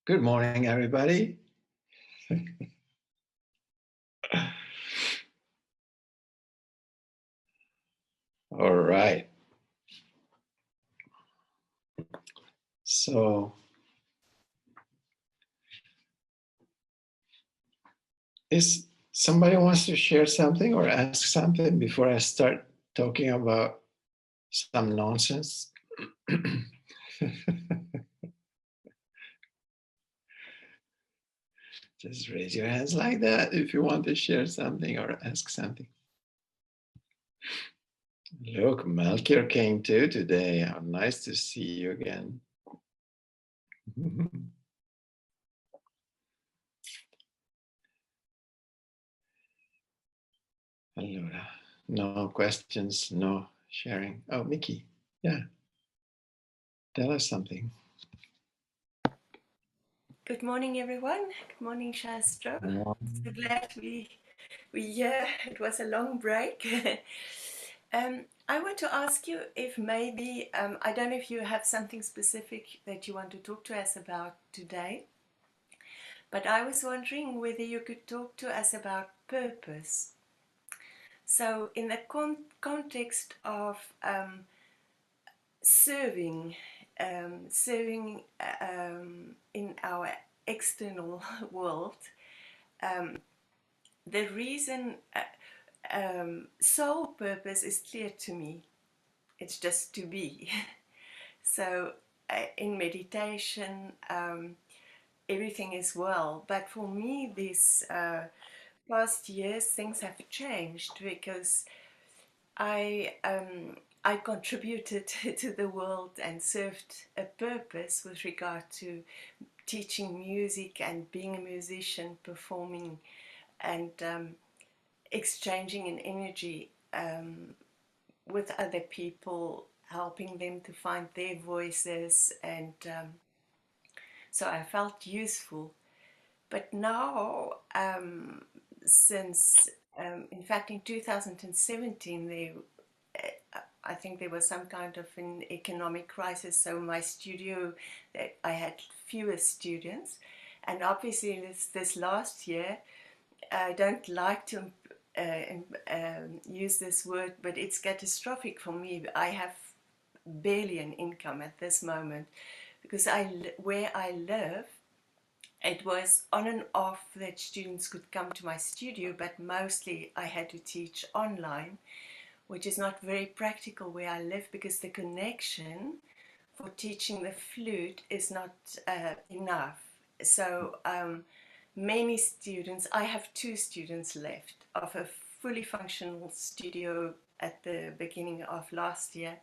Good morning, everybody. All right. So, is somebody wants to share something or ask something before I start talking about some nonsense? Just raise your hands like that if you want to share something or ask something. Look, Melchior came too today. How nice to see you again. Allora, no questions, no sharing. Oh, Mickey, yeah, tell us something. Good morning, everyone. Good morning, Shastro. So glad it was a long break. I want to ask you if maybe I don't know if you have something specific that you want to talk to us about today, but I was wondering whether you could talk to us about purpose. So, in the context of serving, in our external world. The reason soul purpose is clear to me. It's just to be. So in meditation, everything is well. But for me, these past years, things have changed because I contributed to the world and served a purpose with regard to teaching music and being a musician, performing, and exchanging an energy with other people, helping them to find their voices, and so I felt useful. But now, since in fact in 2017, I think there was some kind of an economic crisis, so my studio, I had fewer students, and obviously this last year, I don't like to use this word, but it's catastrophic for me. I have barely an income at this moment because where I live, it was on and off that students could come to my studio, but mostly I had to teach online, which is not very practical where I live because the connection for teaching the flute is not enough. So many students, I have 2 students left of a fully functional studio at the beginning of last year.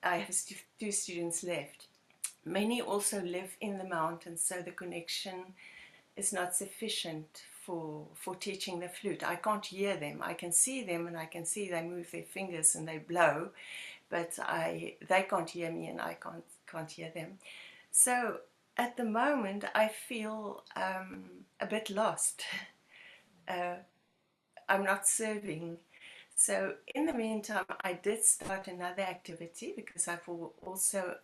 I have 2 students left. Many also live in the mountains, so the connection is not sufficient for teaching the flute. I can't hear them. I can see them and I can see they move their fingers and they blow, but they can't hear me and I can't hear them. So at the moment I feel a bit lost. I'm not serving. So in the meantime, I did start another activity because I've also,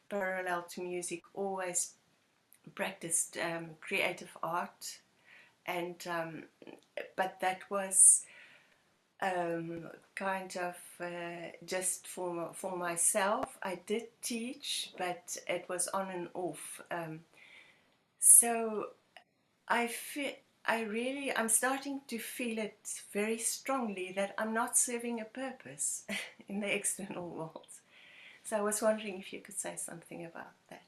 parallel to music, always practiced creative art, and but that was kind of just for myself. I did teach, but it was on and off. So I feel I'm starting to feel it very strongly that I'm not serving a purpose in the external world. So I was wondering if you could say something about that.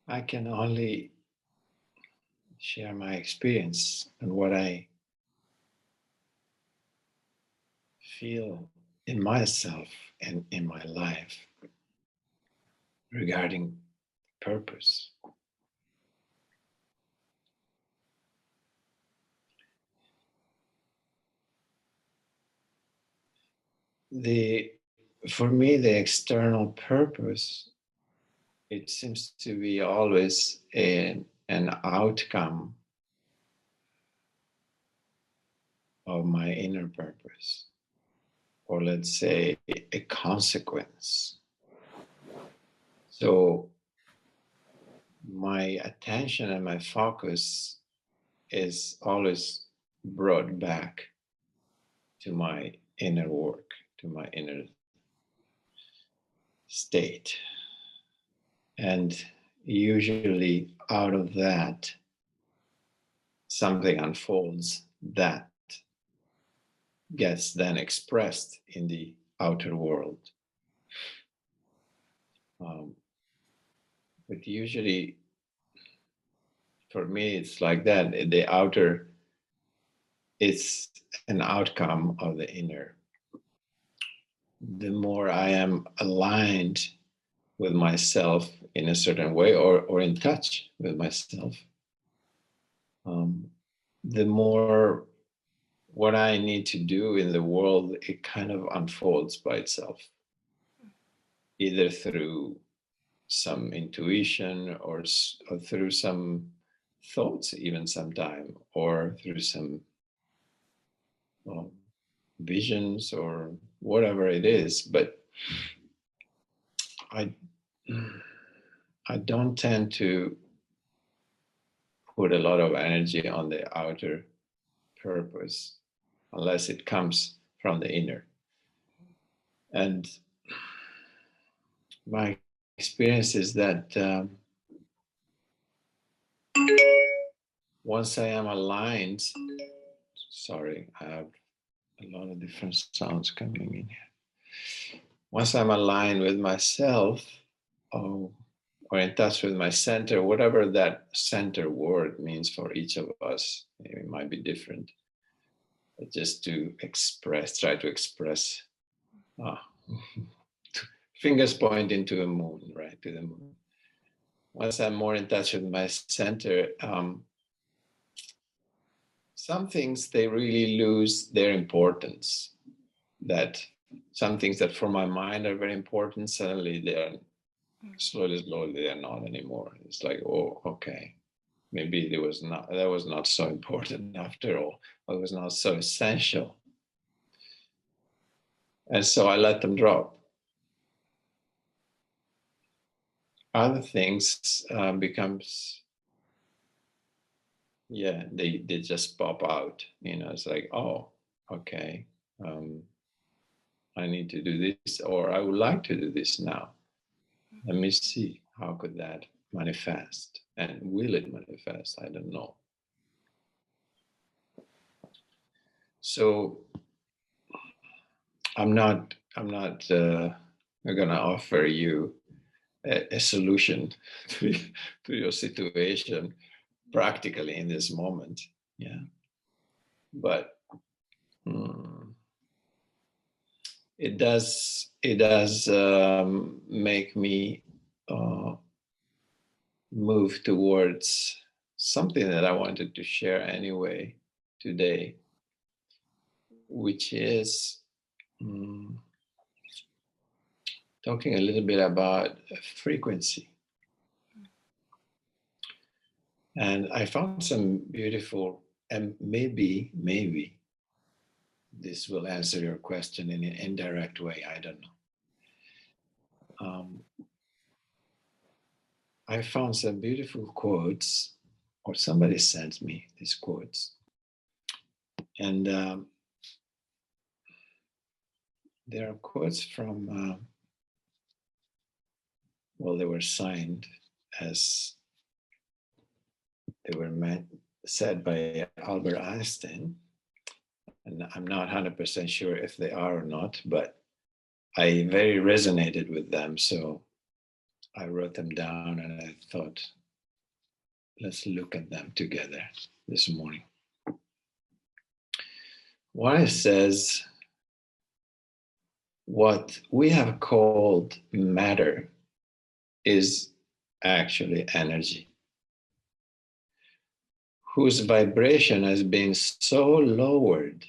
I can only share my experience and what I feel in myself and in my life regarding purpose. For me, the external purpose, it seems to be always an outcome of my inner purpose, or let's say a consequence. So my attention and my focus is always brought back to my inner work, to my inner state. And usually out of that, something unfolds that gets then expressed in the outer world. But usually, for me, it's like that. The outer is an outcome of the inner. The more I am aligned with myself in a certain way, or in touch with myself, the more what I need to do in the world, it kind of unfolds by itself, either through some intuition or through some thoughts, even sometime, or through some visions or whatever it is. But I don't tend to put a lot of energy on the outer purpose unless it comes from the inner. And my experience is that once I am aligned, sorry, I have a lot of different sounds coming in here. Once I'm aligned with myself, or in touch with my center, whatever that center word means for each of us, it might be different. But just to try to express, fingers pointing to the moon, right, to the moon. Once I'm more in touch with my center, some things, they really lose their importance. That some things that for my mind are very important, suddenly they are slowly, they are not anymore. It's like, oh, okay, maybe that was not so important after all. It was not so essential. And so I let them drop. Other things becomes, they just pop out. It's like, oh, okay, I need to do this, or I would like to do this now. Let me see, how could that manifest? And will it manifest? I don't know. So I'm not going to offer you a solution to your situation practically in this moment. Yeah. But it does make me move towards something that I wanted to share anyway today, which is talking a little bit about frequency. And I found some beautiful, and maybe this will answer your question in an indirect way, I don't know. I found some beautiful quotes, or somebody sent me these quotes. And there are quotes from, they were signed as they were said by Albert Einstein. And I'm not 100% sure if they are or not, but I very resonated with them. So I wrote them down and I thought, let's look at them together this morning. One says, what we have called matter is actually energy, whose vibration has been so lowered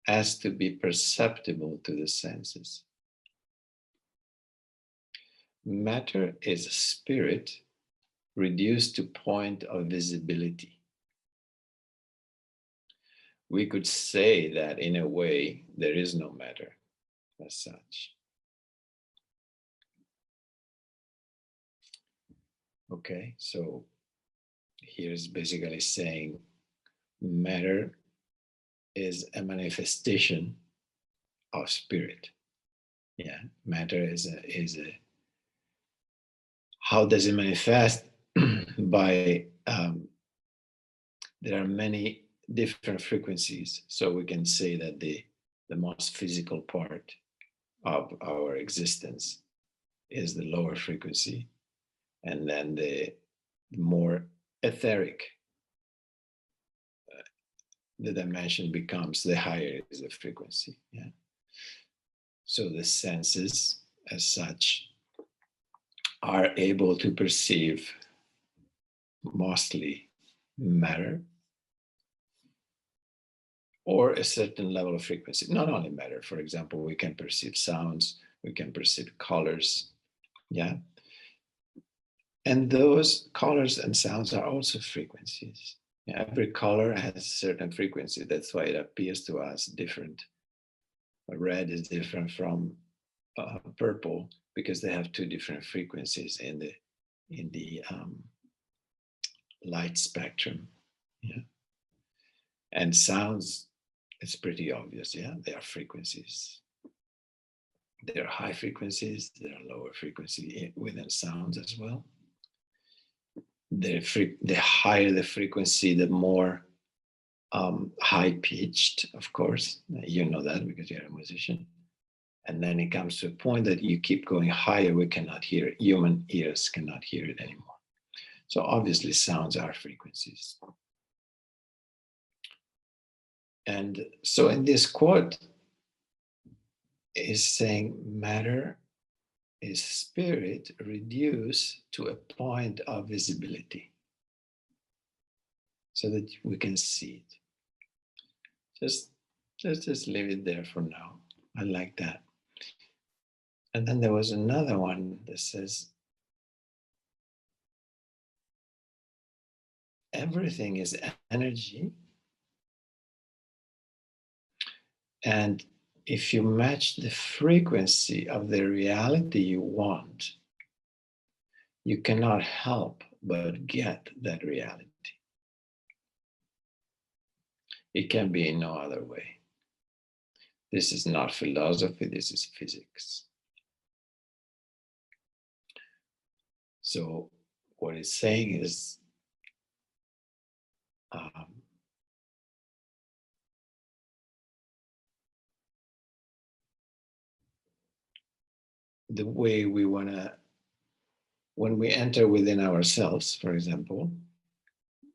as to be perceptible to the senses. Matter is a spirit reduced to point of visibility. We could say that in a way there is no matter as such. Okay, so here's basically saying matter is a manifestation of spirit. Yeah, matter is a how does it manifest? By there are many different frequencies, so we can say that the most physical part of our existence is the lower frequency, and then the more etheric the dimension becomes, the higher is the frequency. Yeah. So the senses, as such, are able to perceive mostly matter or a certain level of frequency. Not only matter, for example, we can perceive sounds, we can perceive colors. Yeah. And those colors and sounds are also frequencies. Every color has a certain frequency. That's why it appears to us different. Red is different from purple because they have two different frequencies in the light spectrum. Yeah. And sounds, it's pretty obvious. Yeah, they are frequencies. There are high frequencies, there are lower frequency within sounds as well. The higher the frequency, the more high pitched, of course. You know that because you're a musician. And then it comes to a point that you keep going higher, we cannot hear it. Human ears cannot hear it anymore. So obviously sounds are frequencies. And so in this quote is saying matter is spirit reduced to a point of visibility so that we can see it. Let's just leave it there for now. I like that. And then there was another one that says, everything is energy. And if you match the frequency of the reality you want, you cannot help but get that reality. It can be in no other way. This is not philosophy, this is physics. So what it's saying is the way we want to, when we enter within ourselves, for example,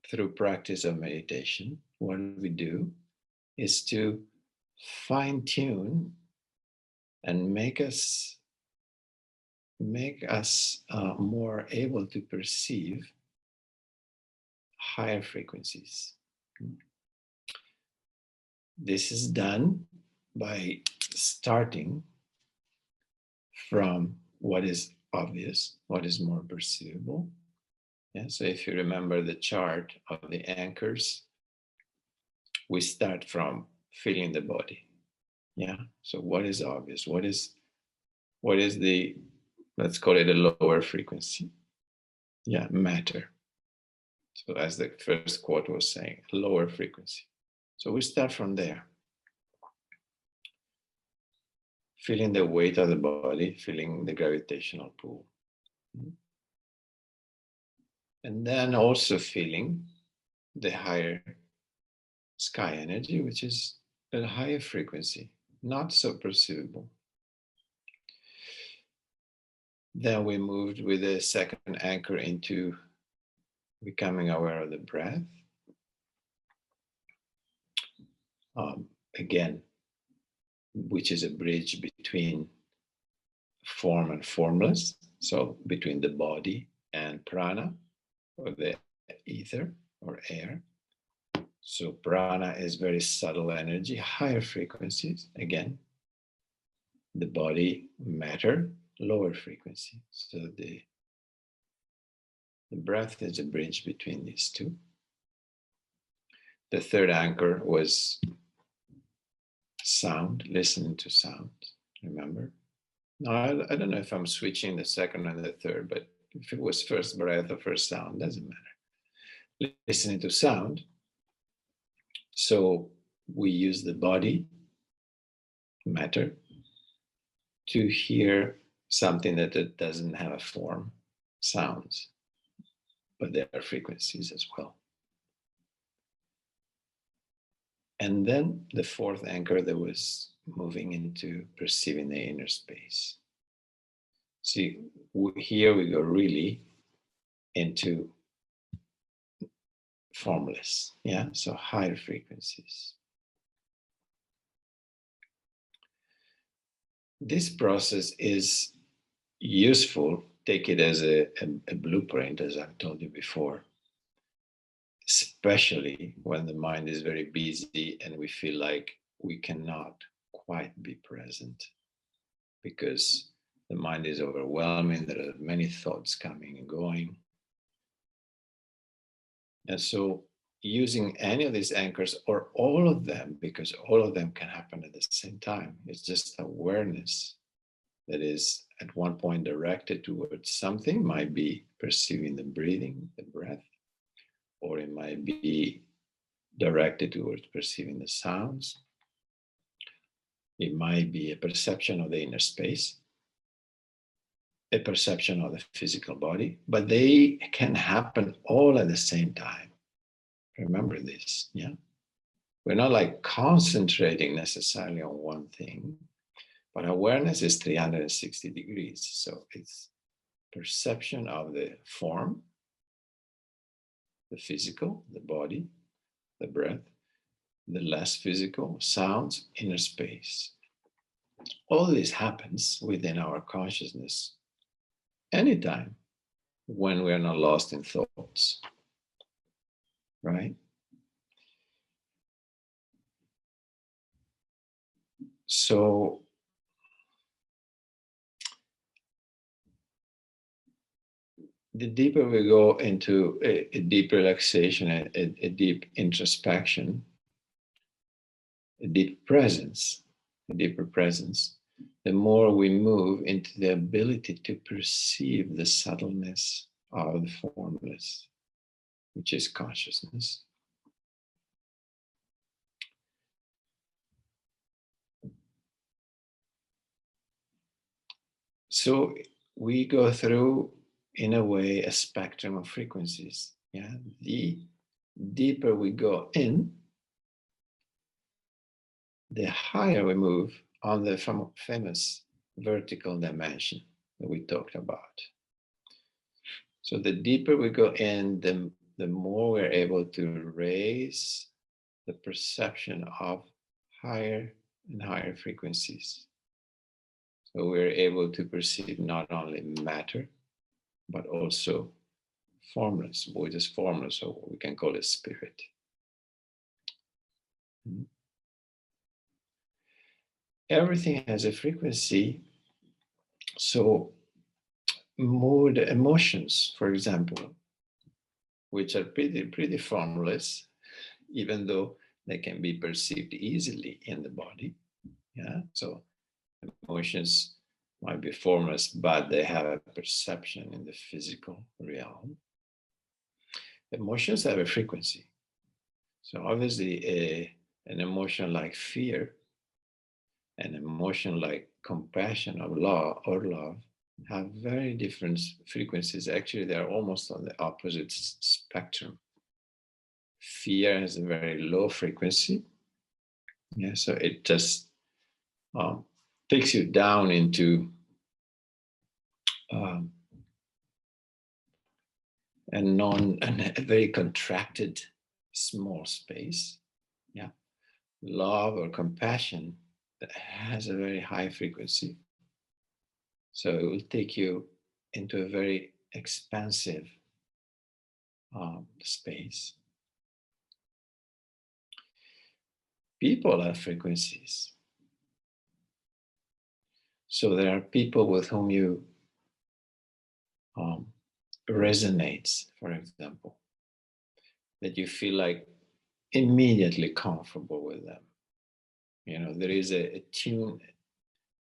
through practice of meditation, what we do is to fine tune and make us more able to perceive higher frequencies. This is done by starting from what is obvious, what is more perceivable. Yeah, so if you remember the chart of the anchors, we start from feeling the body. Yeah, so what is obvious? What is the, let's call it a lower frequency? Yeah, matter. So as the first quote was saying, lower frequency. So we start from there. Feeling the weight of the body, feeling the gravitational pull. And then also feeling the higher sky energy, which is a higher frequency, not so perceivable. Then we moved with the second anchor into becoming aware of the breath. Again, which is a bridge between form and formless, so between the body and prana, or the ether or air. So prana is very subtle energy, higher frequencies. Again, the body, matter, lower frequency. So the breath is a bridge between these two. The third anchor was sound, listening to sound, remember? Now, I don't know if I'm switching the second and the third, but if it was first breath or first sound, doesn't matter. Listening to sound. So we use the body, matter, to hear something that it doesn't have a form, sounds, but there are frequencies as well. And then the fourth anchor that was moving into perceiving the inner space. See, here we go really into formless, yeah, so higher frequencies. This process is useful. Take it as a blueprint, as I've told you before, especially when the mind is very busy and we feel like we cannot quite be present because the mind is overwhelming. There are many thoughts coming and going. And so using any of these anchors or all of them, because all of them can happen at the same time, it's just awareness that is at one point directed towards something, might be perceiving the breathing, the breath, or it might be directed towards perceiving the sounds. It might be a perception of the inner space, a perception of the physical body, but they can happen all at the same time. Remember this, yeah? We're not like concentrating necessarily on one thing, but awareness is 360 degrees. So it's perception of the form, the physical, the body, the breath, the less physical, sounds, inner space. All this happens within our consciousness anytime when we're not lost in thoughts, right? So the deeper we go into a deep relaxation, a deep introspection, a deep presence, a deeper presence, the more we move into the ability to perceive the subtleness of the formless, which is consciousness. So we go through, in a way, a spectrum of frequencies. Yeah, the deeper we go in, the higher we move on the famous vertical dimension that we talked about. So the deeper we go in, the more we're able to raise the perception of higher and higher frequencies. So we're able to perceive not only matter, but also formless, which is formless, so we can call it spirit. Everything has a frequency. So mood, emotions, for example, which are pretty formless, even though they can be perceived easily in the body. Yeah, so emotions might be formless, but they have a perception in the physical realm. Emotions have a frequency. So obviously an emotion like fear, an emotion like compassion or love have very different frequencies. Actually, they're almost on the opposite spectrum. Fear has a very low frequency. Yeah, so it just takes you down into a very contracted small space. Yeah, love or compassion, that has a very high frequency. So it will take you into a very expansive space. People have frequencies. So there are people with whom you resonates, for example, that you feel like immediately comfortable with them. You know, there is a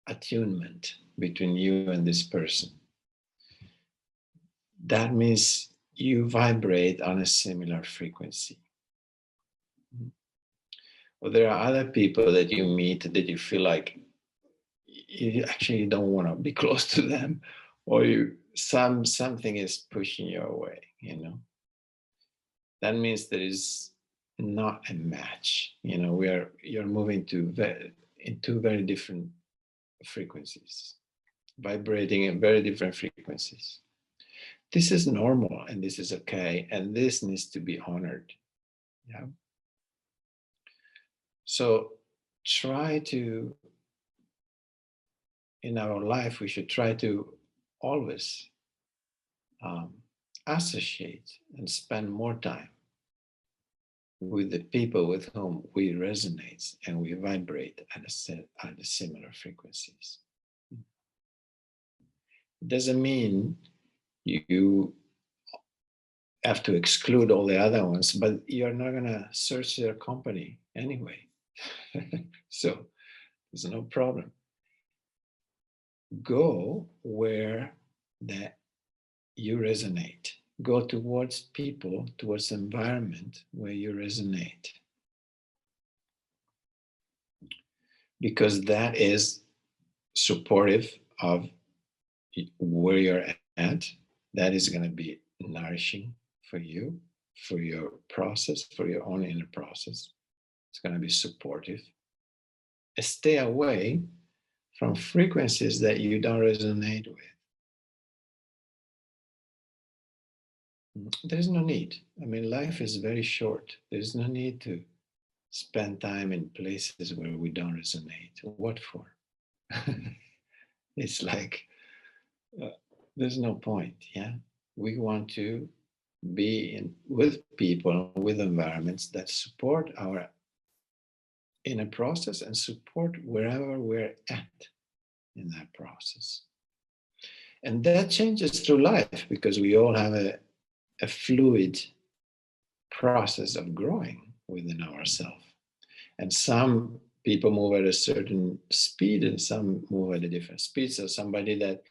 attunement between you and this person. That means you vibrate on a similar frequency. Or there are other people that you meet that you feel like you actually don't want to be close to them, or something is pushing you away, you know. That means there is not a match. You know, you're moving in two very different frequencies, vibrating in very different frequencies. This is normal and this is okay, and this needs to be honored. Yeah. So try to, in our life, we should try to always associate and spend more time with the people with whom we resonate and we vibrate at the similar frequencies. It doesn't mean you have to exclude all the other ones, but you're not going to search their company anyway. So there's no problem. Go where that you resonate. Go towards people, towards environment where you resonate. Because that is supportive of where you're at. That is going to be nourishing for you, for your process, for your own inner process. It's going to be supportive. Stay away from frequencies that you don't resonate with. There's no need. I mean, life is very short. There's no need to spend time in places where we don't resonate. What for? It's like, there's no point. Yeah. We want to be with people, with environments that support our inner process and support wherever we're at in that process. And that changes through life because we all have a fluid process of growing within ourselves. And some people move at a certain speed and some move at a different speed. So somebody that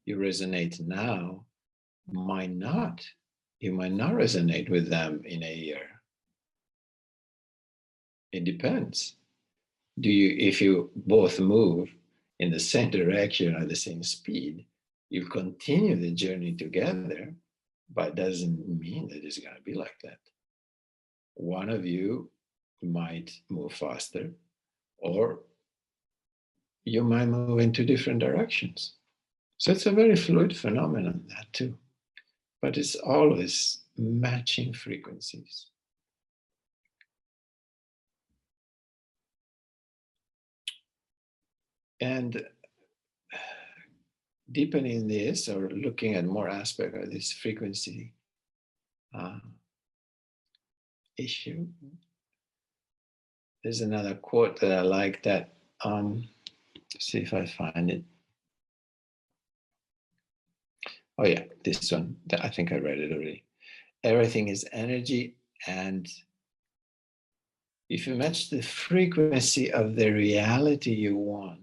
you resonate now might not, you might not resonate with them in a year. It depends. If you both move in the same direction at the same speed, you continue the journey together, but doesn't mean that it's going to be like that. One of you might move faster, or you might move into different directions. So it's a very fluid phenomenon, that too. But it's always matching frequencies. And deepening this or looking at more aspect of this frequency issue, there's another quote that I like that, see if I find it. Oh yeah, this one, I think I read it already. Everything is energy, and if you match the frequency of the reality you want,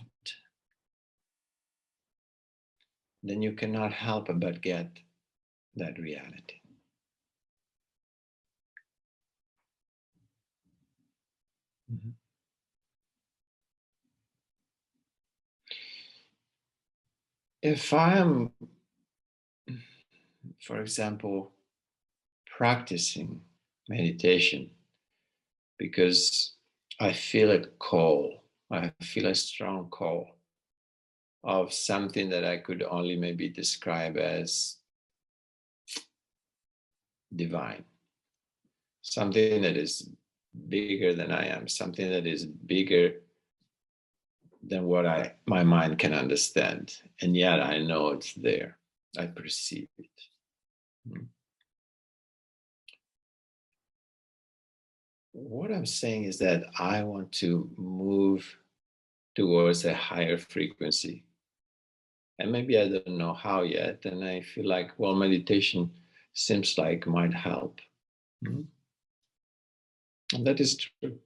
then you cannot help but get that reality. Mm-hmm. If I am, for example, practicing meditation because I feel a call, I feel a strong call of something that I could only maybe describe as divine, something that is bigger than I am, something that is bigger than what my mind can understand. And yet I know it's there. I perceive it. What I'm saying is that I want to move towards a higher frequency. And maybe I don't know how yet. And I feel like, well, meditation seems like might help. And that is true.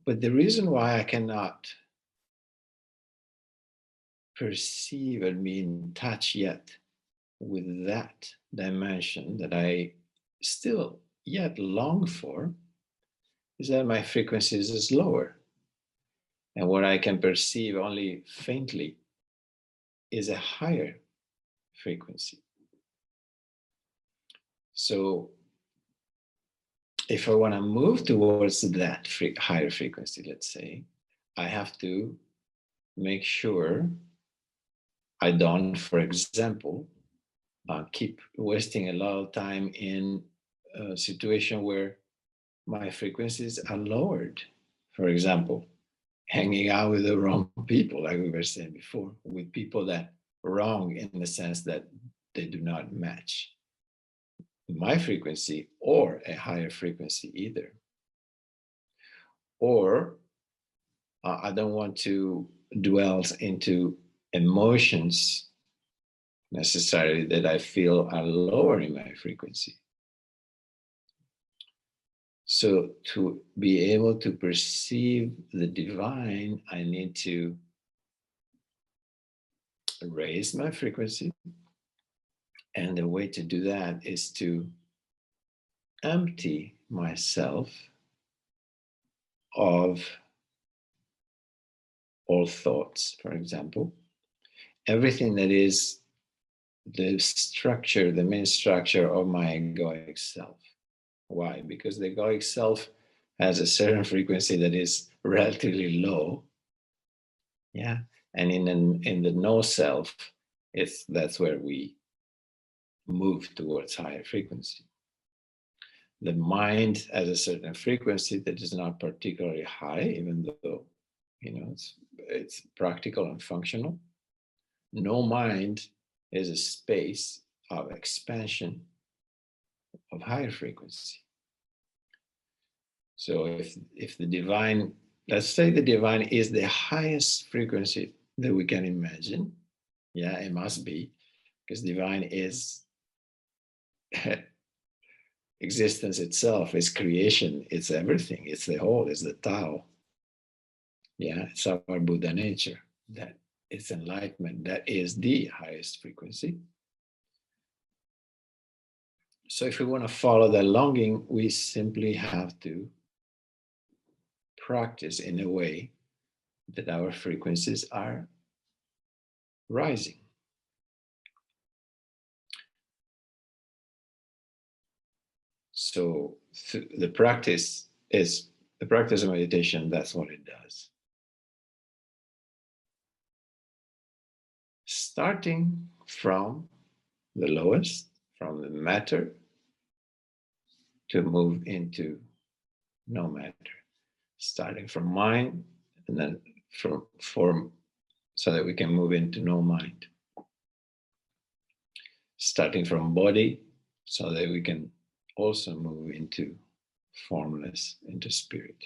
But the reason why I cannot perceive and be in touch yet with that dimension that I still yet long for is that my frequency is lower. And what I can perceive only faintly is a higher frequency. So if I want to move towards that higher frequency, let's say, I have to make sure I don't, for example, keep wasting a lot of time in a situation where my frequencies are lowered. For example, hanging out with the wrong people, like we were saying before, with people that wrong in the sense that they do not match my frequency or a higher frequency either. Or I don't want to dwell into emotions necessarily that I feel are lower in my frequency. So to be able to perceive the divine, I need to raise my frequency. And the way to do that is to empty myself of all thoughts, for example. Everything that is the structure, the main structure of my egoic self. Why? Because the egoic self has a certain frequency that is relatively low. Yeah. And in the no self, that's where we move towards higher frequency. The mind has a certain frequency that is not particularly high, even though it's practical and functional. No mind is a space of expansion of higher frequency. So if the divine, let's say the divine is the highest frequency that we can imagine, yeah, it must be, because divine is existence itself, is creation, it's everything, it's the whole, it's the Tao. Yeah, it's our Buddha nature, that it's enlightenment, that is the highest frequency. So if we want to follow that longing, we simply have to practice in a way that our frequencies are rising. So the practice of meditation, that's what it does. Starting from the lowest, from the matter, to move into no matter. Starting from mind, and then from form, so that we can move into no mind. Starting from body, so that we can also move into formless, into spirit.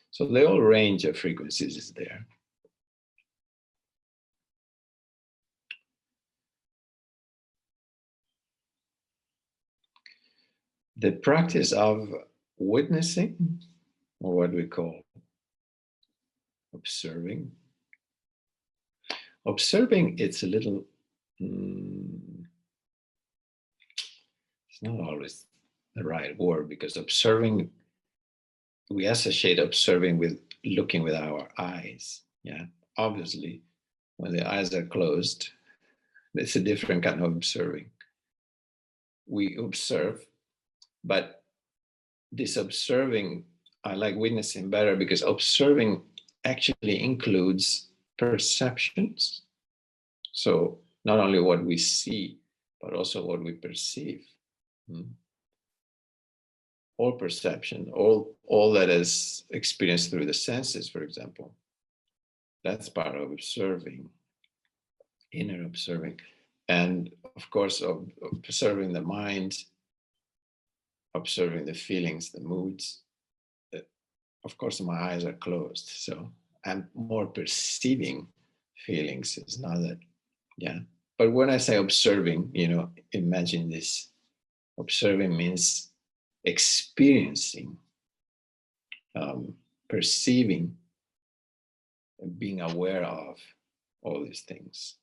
So the whole range of frequencies is there. The practice of witnessing, or what we call observing. Observing, it's a little, it's not always the right word, because observing, we associate observing with looking with our eyes. Yeah, obviously, when the eyes are closed, it's a different kind of observing. We observe, but this observing, I like witnessing better, because observing actually includes perceptions. So not only what we see, but also what we perceive. all perception, all that is experienced through the senses, for example. That's part of observing, inner observing. And of course, of observing the mind, observing the feelings, the moods. Of course, my eyes are closed, so I'm more perceiving feelings. It's not that, yeah. But when I say observing, imagine this. Observing means experiencing, perceiving, and being aware of all these things.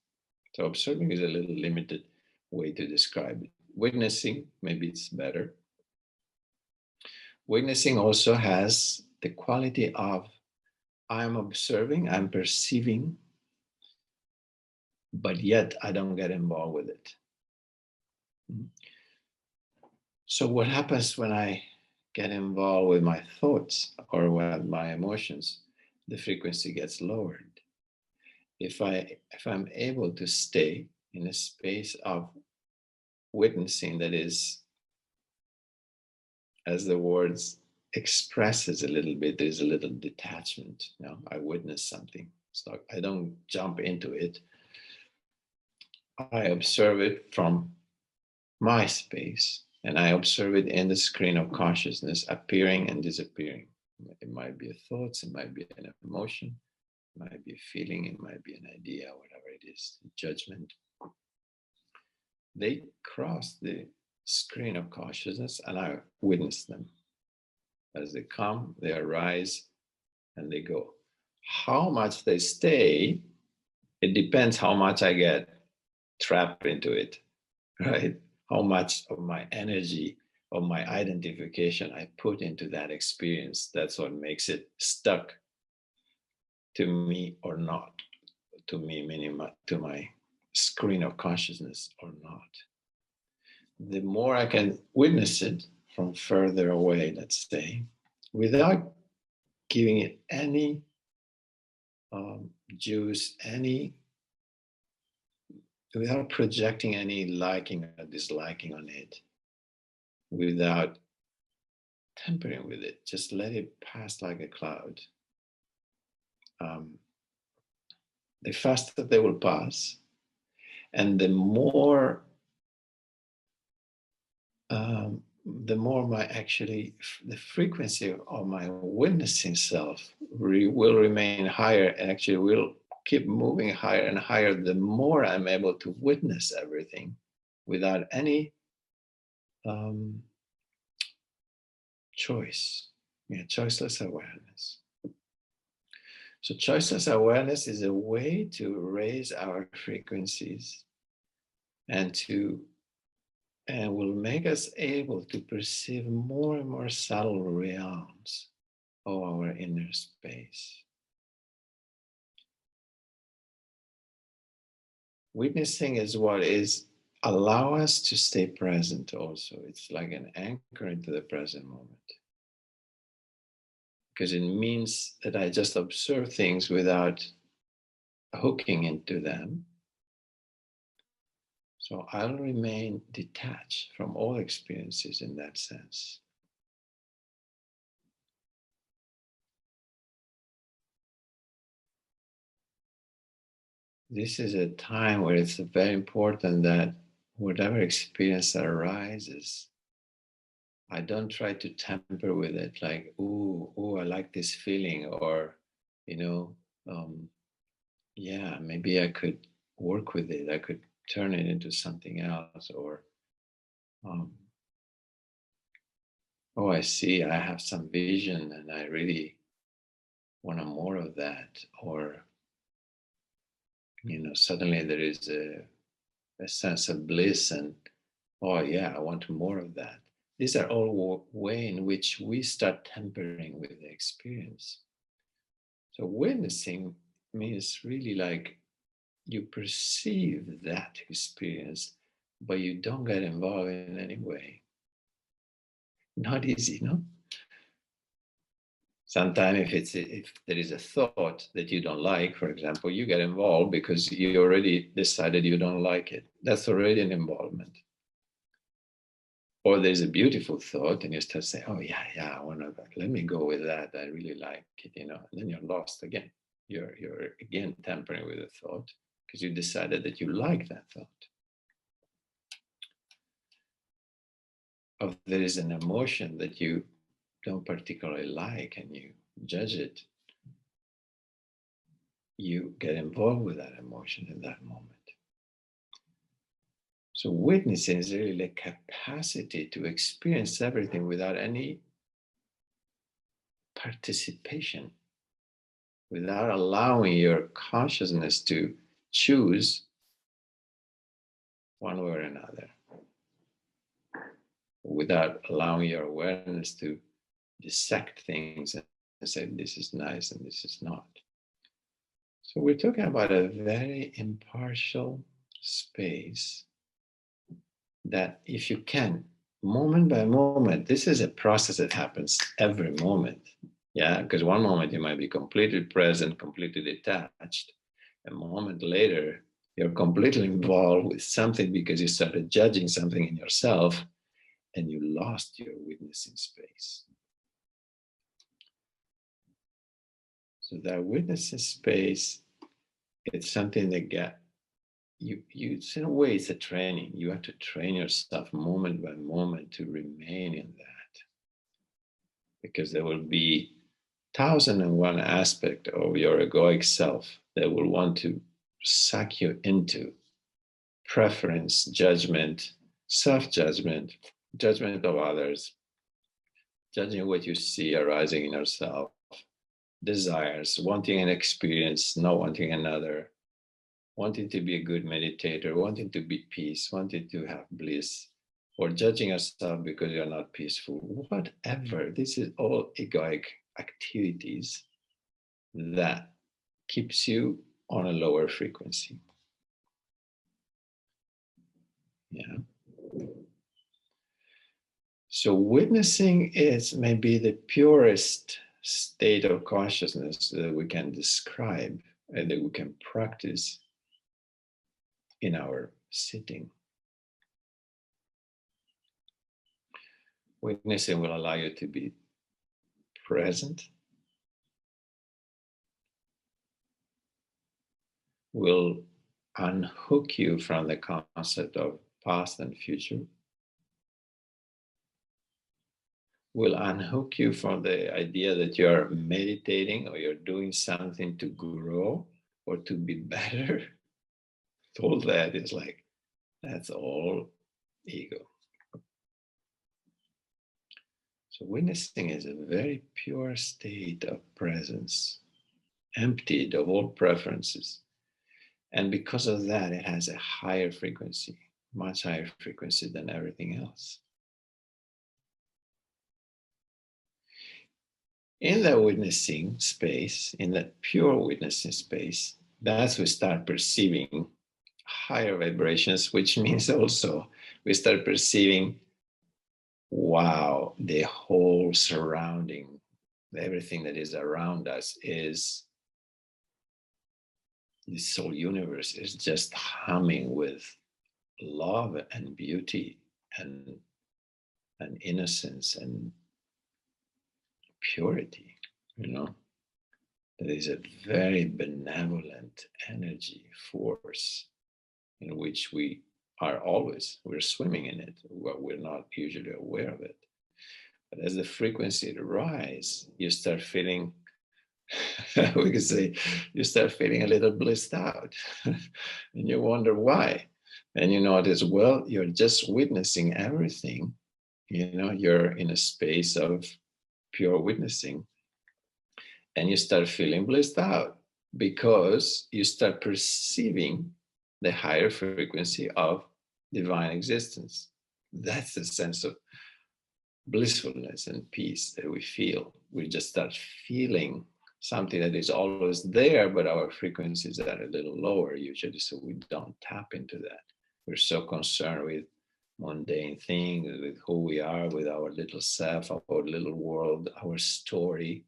So observing is a little limited way to describe it. Witnessing, maybe it's better. Witnessing also has the quality of I'm observing, I'm perceiving, but yet I don't get involved with it. So what happens when I get involved with my thoughts or with my emotions? The frequency gets lowered. If I'm able to stay in a space of witnessing that is, as the words expresses a little bit, there's a little detachment. I witness something. So I don't jump into it. I observe it from my space, and I observe it in the screen of consciousness appearing and disappearing. It might be a thought, it might be an emotion, it might be a feeling, it might be an idea, whatever it is, judgment. They cross the screen of consciousness and I witness them. As they come, they arise, and they go. How much they stay, it depends how much I get trapped into it, right? How much of my energy, of my identification I put into that experience. That's what makes it stuck to me or not. To me, meaning to my screen of consciousness or not. The more I can witness it from further away, let's say, without giving it any juice, without projecting any liking or disliking on it, without tampering with it, just let it pass like a cloud. The faster they will pass, and the more the frequency of my witnessing self will remain higher, and actually will keep moving higher and higher the more I'm able to witness everything without any choice. Choiceless awareness. So choiceless awareness is a way to raise our frequencies and will make us able to perceive more and more subtle realms of our inner space. Witnessing is what allow us to stay present also. It's like an anchor into the present moment. Because it means that I just observe things without hooking into them. So I'll remain detached from all experiences in that sense. This is a time where it's very important that whatever experience that arises, I don't try to tamper with it like, ooh, I like this feeling, or, yeah, maybe I could work with it. I could turn it into something else, or, oh, I see, I have some vision and I really want more of that, or, suddenly there is a sense of bliss and, oh yeah, I want more of that. These are all ways in which we start tampering with the experience. So witnessing means really like you perceive that experience, but you don't get involved in any way. Not easy, no? Sometimes if there is a thought that you don't like, for example, you get involved because you already decided you don't like it. That's already an involvement. Or there's a beautiful thought and you start saying, oh yeah, I want to, let me go with that. I really like it, and then you're lost again. You're again tampering with the thought because you decided that you like that thought. Or there is an emotion that you don't particularly like and you judge it, you get involved with that emotion in that moment. So witnessing is really the capacity to experience everything without any participation, without allowing your consciousness to choose one way or another, without allowing your awareness to dissect things and say, this is nice and this is not. So we're talking about a very impartial space that, if you can, moment by moment, this is a process that happens every moment. Yeah, because one moment you might be completely present, completely detached. A moment later, you're completely involved with something because you started judging something in yourself and you lost your witnessing space. So that witnessing space, it's something that you in a way, it's a training. You have to train yourself moment by moment to remain in that, because there will be 1,001 aspect of your egoic self that will want to suck you into preference, judgment, self-judgment, judgment of others, judging what you see arising in yourself, desires, wanting an experience, not wanting another, wanting to be a good meditator, wanting to be peace, wanting to have bliss, or judging yourself because you're not peaceful, whatever. This is all egoic activities that keeps you on a lower frequency. Yeah. So witnessing is maybe the purest state of consciousness that we can describe and that we can practice in our sitting. Witnessing will allow you to be present, will unhook you from the concept of past and future, will unhook you from the idea that you're meditating or you're doing something to grow or to be better. All that is like, that's all ego. So witnessing is a very pure state of presence, emptied of all preferences. And because of that, it has a higher frequency, much higher frequency than everything else. In that witnessing space, in that pure witnessing space, that's we start perceiving higher vibrations, which means also we start perceiving, wow, the whole surrounding, everything that is around us is, this whole universe is just humming with love and beauty and innocence and purity, There is a very benevolent energy force in which we're swimming in it. We're not usually aware of it. But as the frequency rises, you start feeling, we could say, you start feeling a little blissed out. And you wonder why. And you notice, well, you're just witnessing everything. You're in a space of pure witnessing. And you start feeling blissed out because you start perceiving the higher frequency of divine existence. That's the sense of blissfulness and peace that we feel. We just start feeling something that is always there, but our frequencies are a little lower usually, so we don't tap into that. We're so concerned with mundane things, with who we are, with our little self, our little world, our story.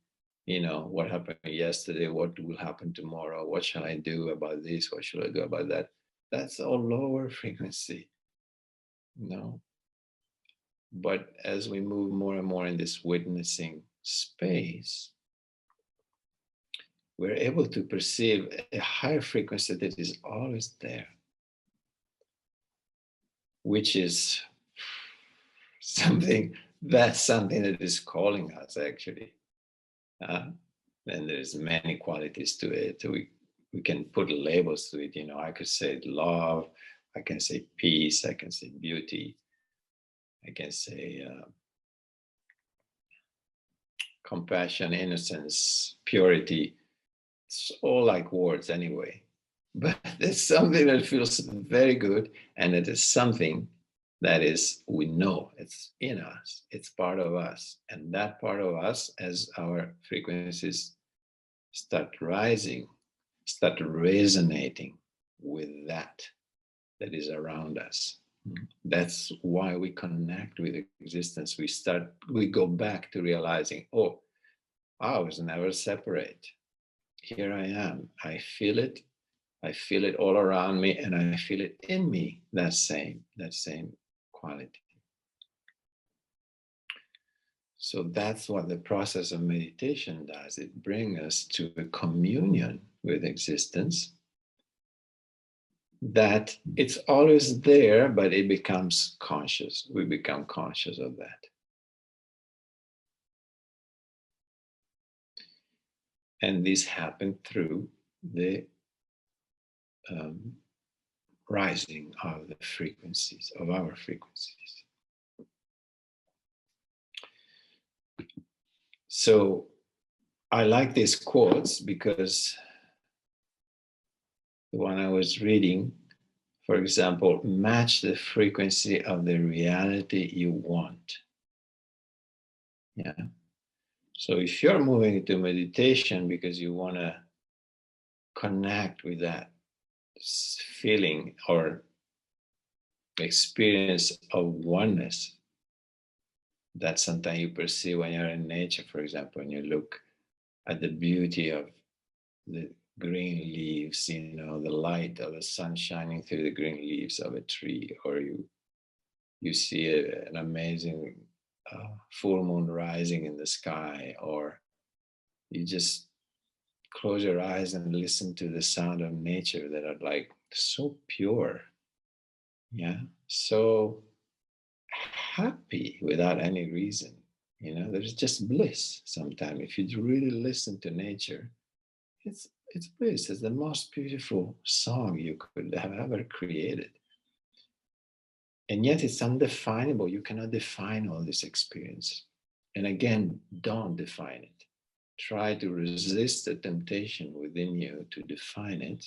What happened yesterday, what will happen tomorrow, what shall I do about this, what should I do about that? That's all lower frequency. But as we move more and more in this witnessing space, we're able to perceive a higher frequency that is always there, which is something that is calling us actually. And there's many qualities to it. We can put labels to it. I could say love, I can say peace, I can say beauty, I can say compassion, innocence, purity. It's all like words anyway. But it's something that feels very good, and it is something that is, we know it's in us, it's part of us. And that part of us, as our frequencies start rising, start resonating with that is around us. That's why we connect with existence. We go back to realizing, oh, I was never separate. Here I am. I feel it. I feel it all around me, and I feel it in me. That same quality. So that's what the process of meditation does. It brings us to a communion with existence, that it's always there, but it becomes conscious. We become conscious of that. And this happened through the rising of the frequencies, of our frequencies. So I like these quotes because the one I was reading, for example, match the frequency of the reality you want. Yeah. So if you're moving into meditation because you want to connect with that feeling or experience of oneness that sometimes you perceive when you're in nature, for example, and you look at the beauty of the green leaves, the light of the sun shining through the green leaves of a tree, or you see an amazing full moon rising in the sky, or you just close your eyes and listen to the sound of nature that are like so pure, yeah, so happy without any reason. There's just bliss. Sometimes if you really listen to nature, it's bliss. It's the most beautiful song you could have ever created, and yet it's undefinable. You cannot define all this experience. And again, don't define it. Try to resist the temptation within you to define it,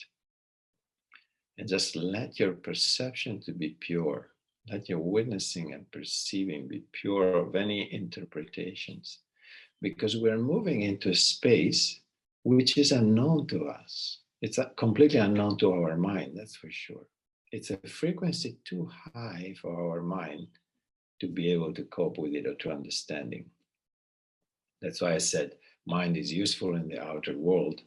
and just let your perception to be pure. Let your witnessing and perceiving be pure of any interpretations, because we're moving into a space which is unknown to us. It's completely unknown to our mind, that's for sure. It's a frequency too high for our mind to be able to cope with it or to understanding. That's why I said mind is useful in the outer world.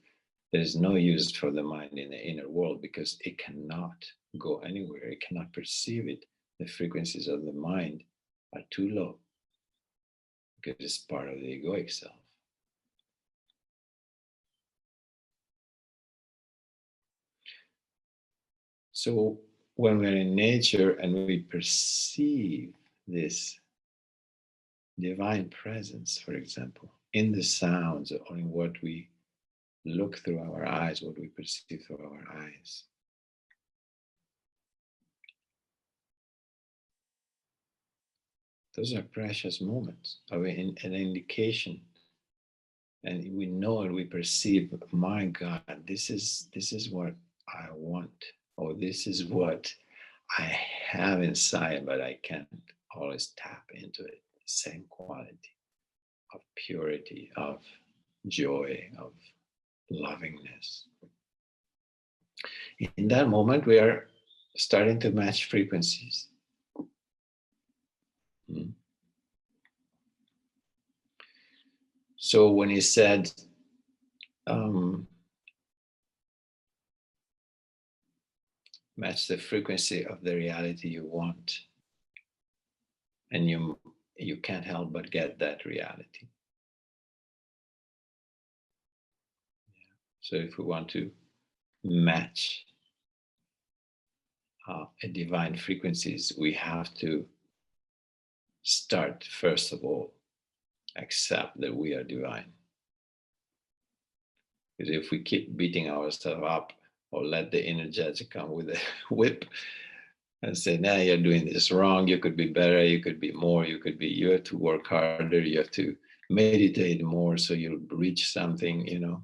There is no use for the mind in the inner world, because it cannot go anywhere. It cannot perceive it. The frequencies of the mind are too low, because it's part of the egoic self. So when we're in nature and we perceive this divine presence, for example, in the sounds or in what we look through our eyes, what we perceive through our eyes, those are precious moments of an indication. And we know and we perceive, my God, this is what I want, or this is what I have inside, but I can't always tap into it. The same quality of purity, of joy, of lovingness. In that moment, we are starting to match frequencies. So when he said, match the frequency of the reality you want, and you can't help but get that reality. So if we want to match a divine frequencies, we have to start, first of all, accept that we are divine. Because if we keep beating ourselves up or let the inner judge come with a whip and say, nah, you're doing this wrong, you could be better, you could be more, you have to work harder, you have to meditate more so you'll reach something,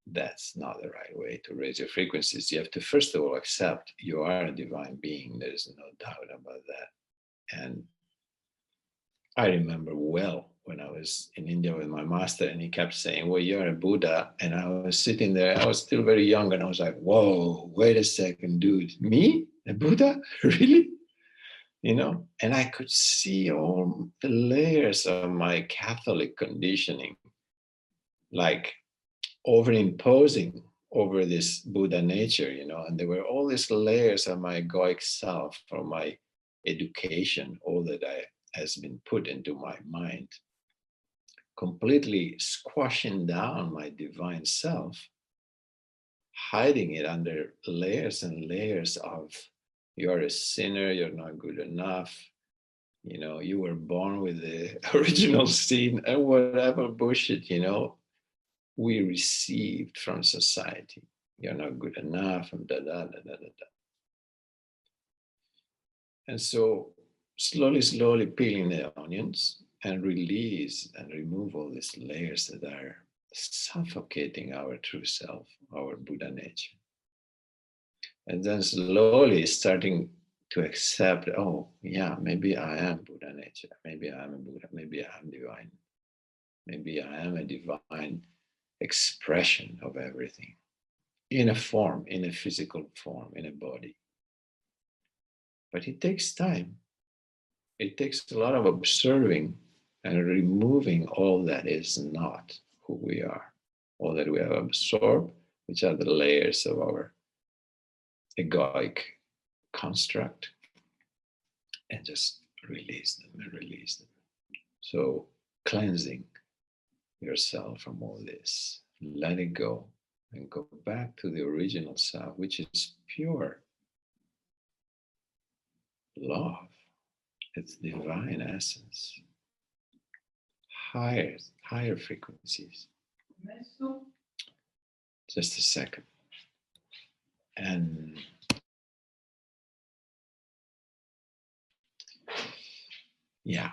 that's not the right way to raise your frequencies. You have to, first of all, accept you are a divine being. There's no doubt about that. And I remember well when I was in India with my master, and he kept saying, well, you're a Buddha. And I was sitting there, I was still very young, and I was like, whoa, wait a second, dude. Me? A Buddha? Really? And I could see all the layers of my Catholic conditioning, like overimposing over this Buddha nature, and there were all these layers of my egoic self from my education, all that has been put into my mind, completely squashing down my divine self, hiding it under layers and layers of you're a sinner, you're not good enough, you were born with the original sin and whatever bullshit, we received from society. You're not good enough, and da da da da da da. And so slowly, slowly peeling the onions and release and remove all these layers that are suffocating our true self, our Buddha nature. And then slowly starting to accept, oh, yeah, maybe I am Buddha nature. Maybe I'm a Buddha. Maybe I'm divine. Maybe I am a divine expression of everything in a form, in a physical form, in a body. But it takes time. It takes a lot of observing and removing all that is not who we are, all that we have absorbed, which are the layers of our egoic construct, and just release them and release them. So cleansing yourself from all this, let it go and go back to the original self, which is pure love. It's divine essence, higher frequencies. Just a second. And yeah.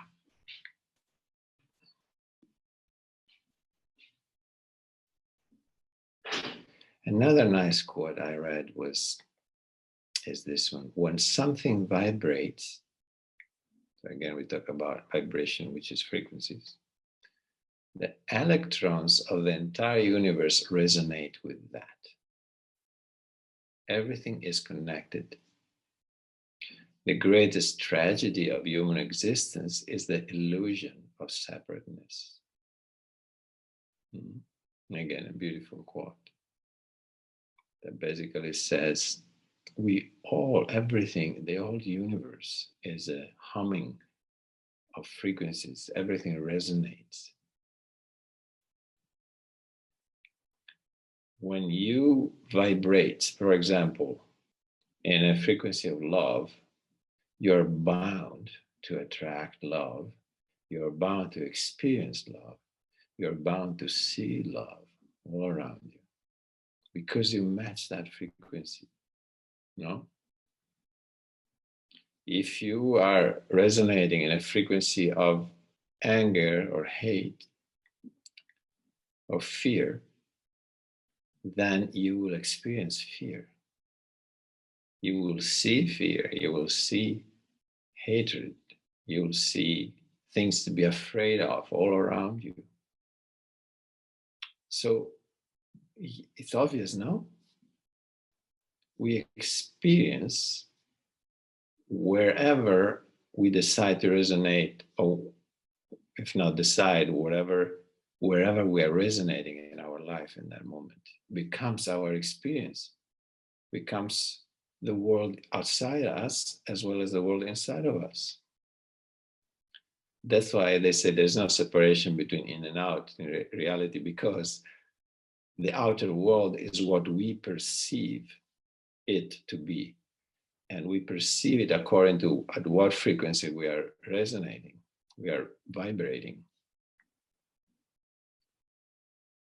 Another nice quote I read is this one. When something vibrates, so again, we talk about vibration, which is frequencies, the electrons of the entire universe resonate with that. Everything is connected. The greatest tragedy of human existence is the illusion of separateness. Again, a beautiful quote that basically says, everything, the whole universe is a humming of frequencies. Everything resonates. When you vibrate, for example, in a frequency of love, you're bound to attract love. You're bound to experience love. You're bound to see love all around you because you match that frequency. No? If you are resonating in a frequency of anger or hate or fear, then you will experience fear. You will see fear. You will see hatred. You will see things to be afraid of all around you. So it's obvious, no? We experience wherever we decide to resonate, or if not decide, wherever we are resonating in our life in that moment becomes our experience, becomes the world outside us as well as the world inside of us. That's why they say there's no separation between in and out in reality, because the outer world is what we perceive it to be. And we perceive it according to at what frequency we are resonating, we are vibrating.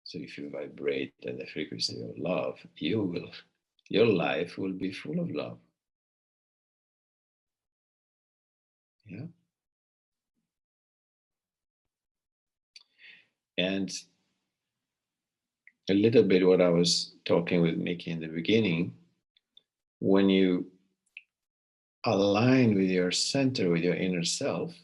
So if you vibrate at the frequency of love, your life will be full of love. Yeah. And a little bit what I was talking with Mickey in the beginning, when you align with your center, with your inner self,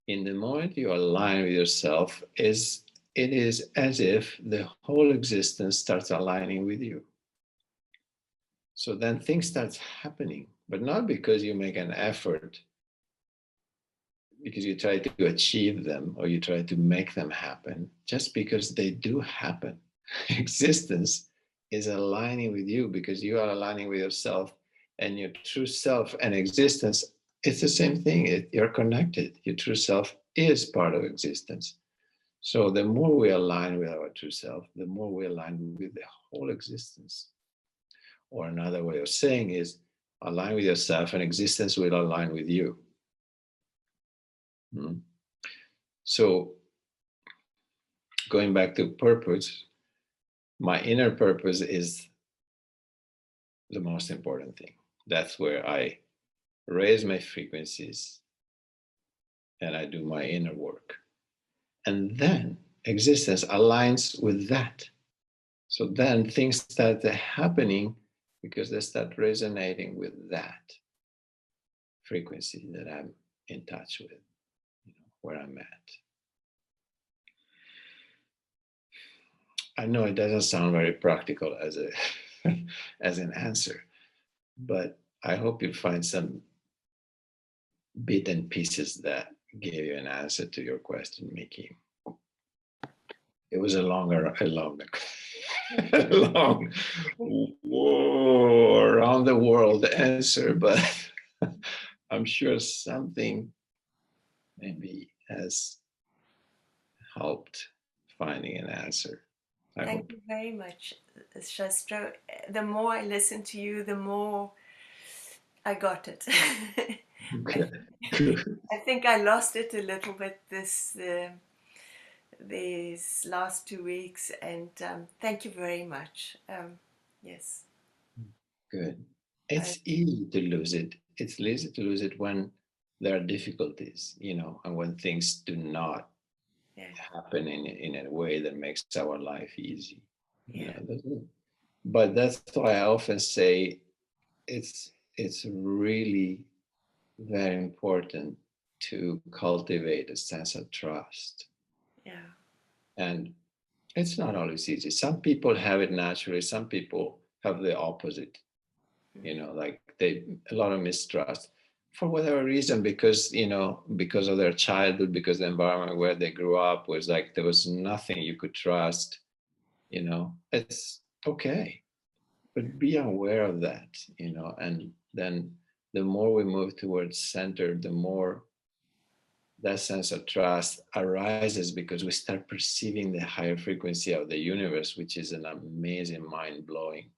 in the moment you align with yourself, it is as if the whole existence starts aligning with you. So then things start happening, but not because you make an effort, because you try to achieve them or you try to make them happen, just because they do happen. Existence is aligning with you because you are aligning with yourself, and your true self and existence, it's the same thing. You're connected. Your true self is part of existence. So the more we align with our true self, the more we align with the whole existence. Or another way of saying is align with yourself and existence will align with you. So going back to purpose, my inner purpose is the most important thing. That's where I raise my frequencies and I do my inner work. And then existence aligns with that. So then things start happening because they start resonating with that frequency that I'm in touch with, where I'm at. I know it doesn't sound very practical as a as an answer, but I hope you find some bit and pieces that gave you an answer to your question, Mickey. It was a long, around the world answer, but I'm sure something maybe has helped finding an answer. Thank you very much, Shastro. The more I listen to you, the more I got it. I think I lost it a little bit these last 2 weeks, and thank you very much. Yes. Good. It's easy to lose it. It's easy to lose it when there are difficulties, and when things do not happen in a way that makes our life easy. But that's why I often say it's really very important to cultivate a sense of trust. Yeah. And it's not always easy. Some people have it naturally. Some people have the opposite. Like a lot of mistrust for whatever reason, because because of their childhood, because the environment where they grew up was like there was nothing you could trust. It's okay, but be aware of that. And then the more we move towards center, the more that sense of trust arises, because we start perceiving the higher frequency of the universe, which is an amazing, mind-blowing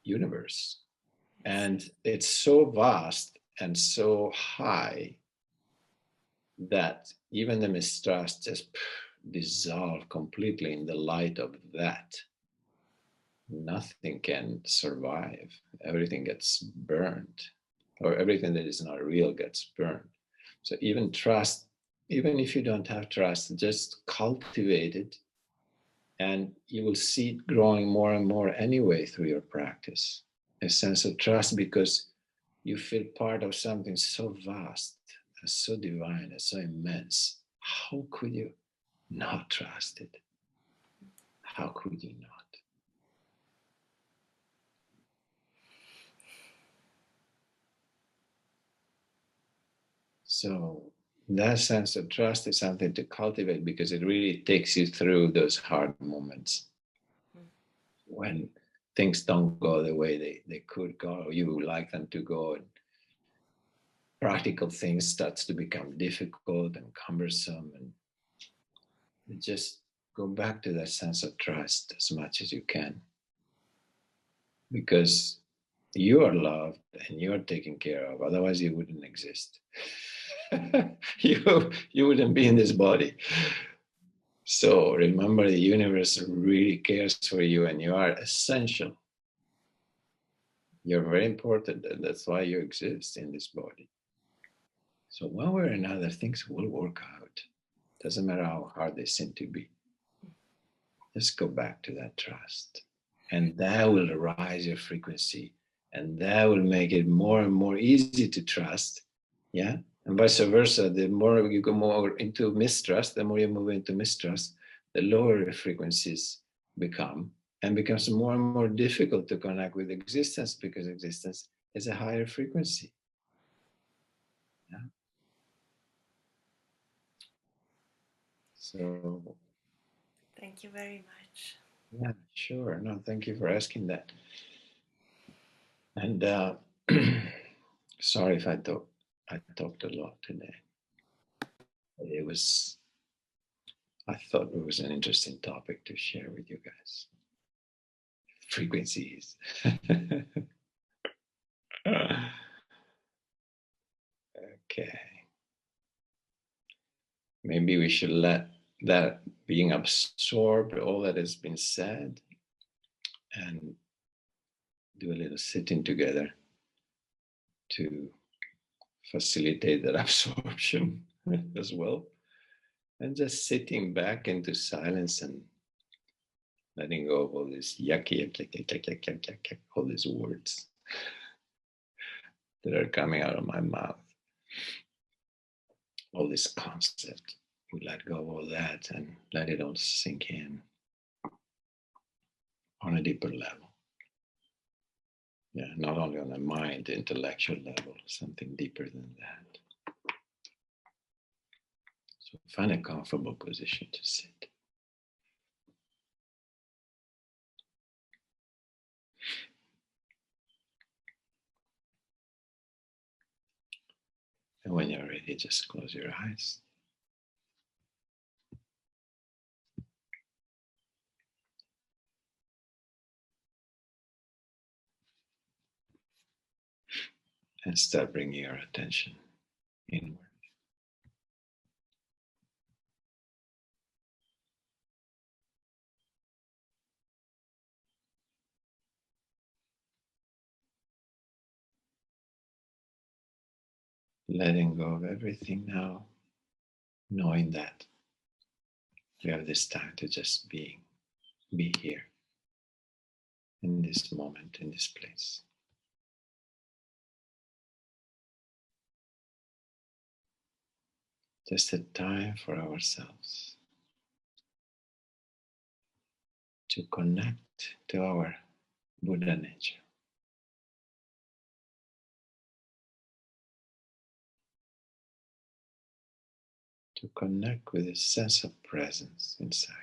universe. And it's so vast and so high that even the mistrust just dissolve completely in the light of that. Nothing can survive. Everything gets burned, or everything that is not real gets burned. So even trust, even if you don't have trust, just cultivate it, and you will see it growing more and more anyway through your practice. A sense of trust, because you feel part of something so vast, so divine, and so immense. How could you not trust it? How could you not? So that sense of trust is something to cultivate, because it really takes you through those hard moments when things don't go the way they could go, or you like them to go, and practical things starts to become difficult and cumbersome, and just go back to that sense of trust as much as you can, because you are loved and you are taken care of. Otherwise, you wouldn't exist. you wouldn't be in this body. So remember, the universe really cares for you, and you are essential. You're very important, and that's why you exist in this body. So one way or another, things will work out. Doesn't matter how hard they seem to be. Just go back to that trust. And that will rise your frequency. And that will make it more and more easy to trust. Yeah. And vice versa. The more you go more into mistrust, the more you move into mistrust, the lower your frequencies become, and becomes more and more difficult to connect with existence, because existence is a higher frequency. Yeah. So Thank you very much. yeah, sure. No, thank you for asking that. And sorry if I talked a lot today. It was I thought it was an interesting topic to share with you guys. Frequencies. Okay. Maybe we should let that being absorbed, all that has been said, and do a little sitting together to facilitate that absorption as well. And just sitting back into silence and letting go of all these yucky, all these words that are coming out of my mouth. All this concept. We let go of all that and let it all sink in on a deeper level. Yeah, not only on the mind, the intellectual level, something deeper than that. So find a comfortable position to sit. And when you're ready, just close your eyes. And start bringing your attention inward. Letting go of everything now, knowing that we have this time to just be here in this moment, in this place. Just a time for ourselves to connect to our Buddha nature. To connect with a sense of presence inside.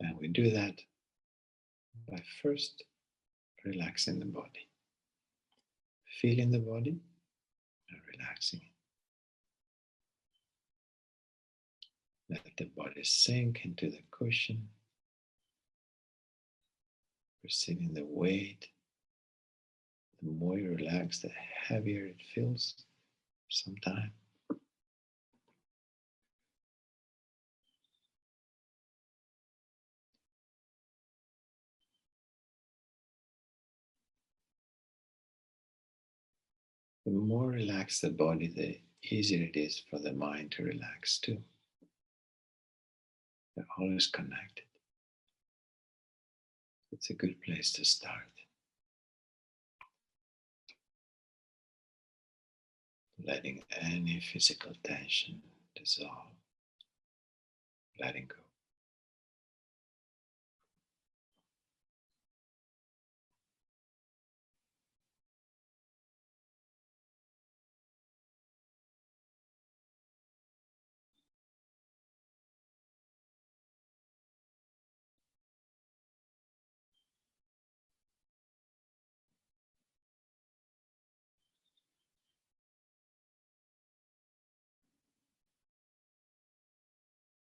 And we do that by first relaxing the body. Feeling the body and relaxing it. Let the body sink into the cushion, perceiving the weight. The more you relax, the heavier it feels sometimes. The more relaxed the body, the easier it is for the mind to relax too. They're always connected. It's a good place to start. Letting any physical tension dissolve. Letting go.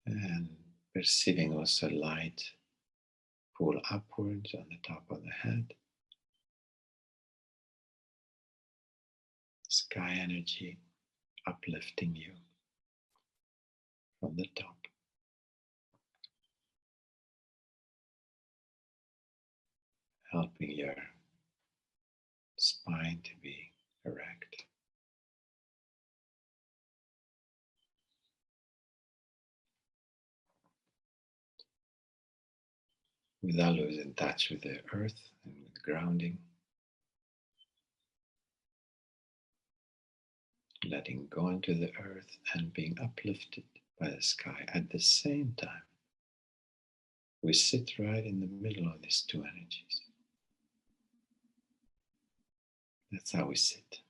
And perceiving also light pull upwards on the top of the head, sky energy uplifting you from the top, helping your spine to be erect. Without losing touch with the earth and with grounding, letting go into the earth and being uplifted by the sky at the same time. We sit right in the middle of these two energies. That's how we sit.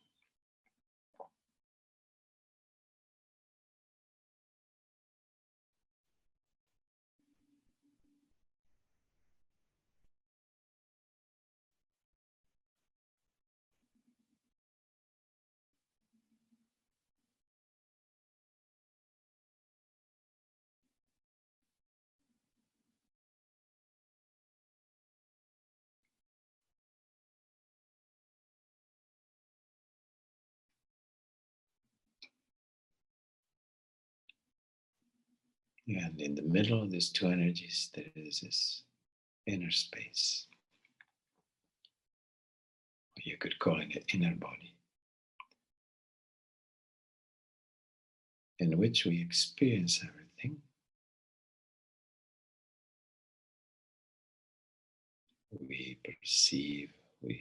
And in the middle of these two energies, there is this inner space. You could call it an inner body, in which we experience everything. We perceive, we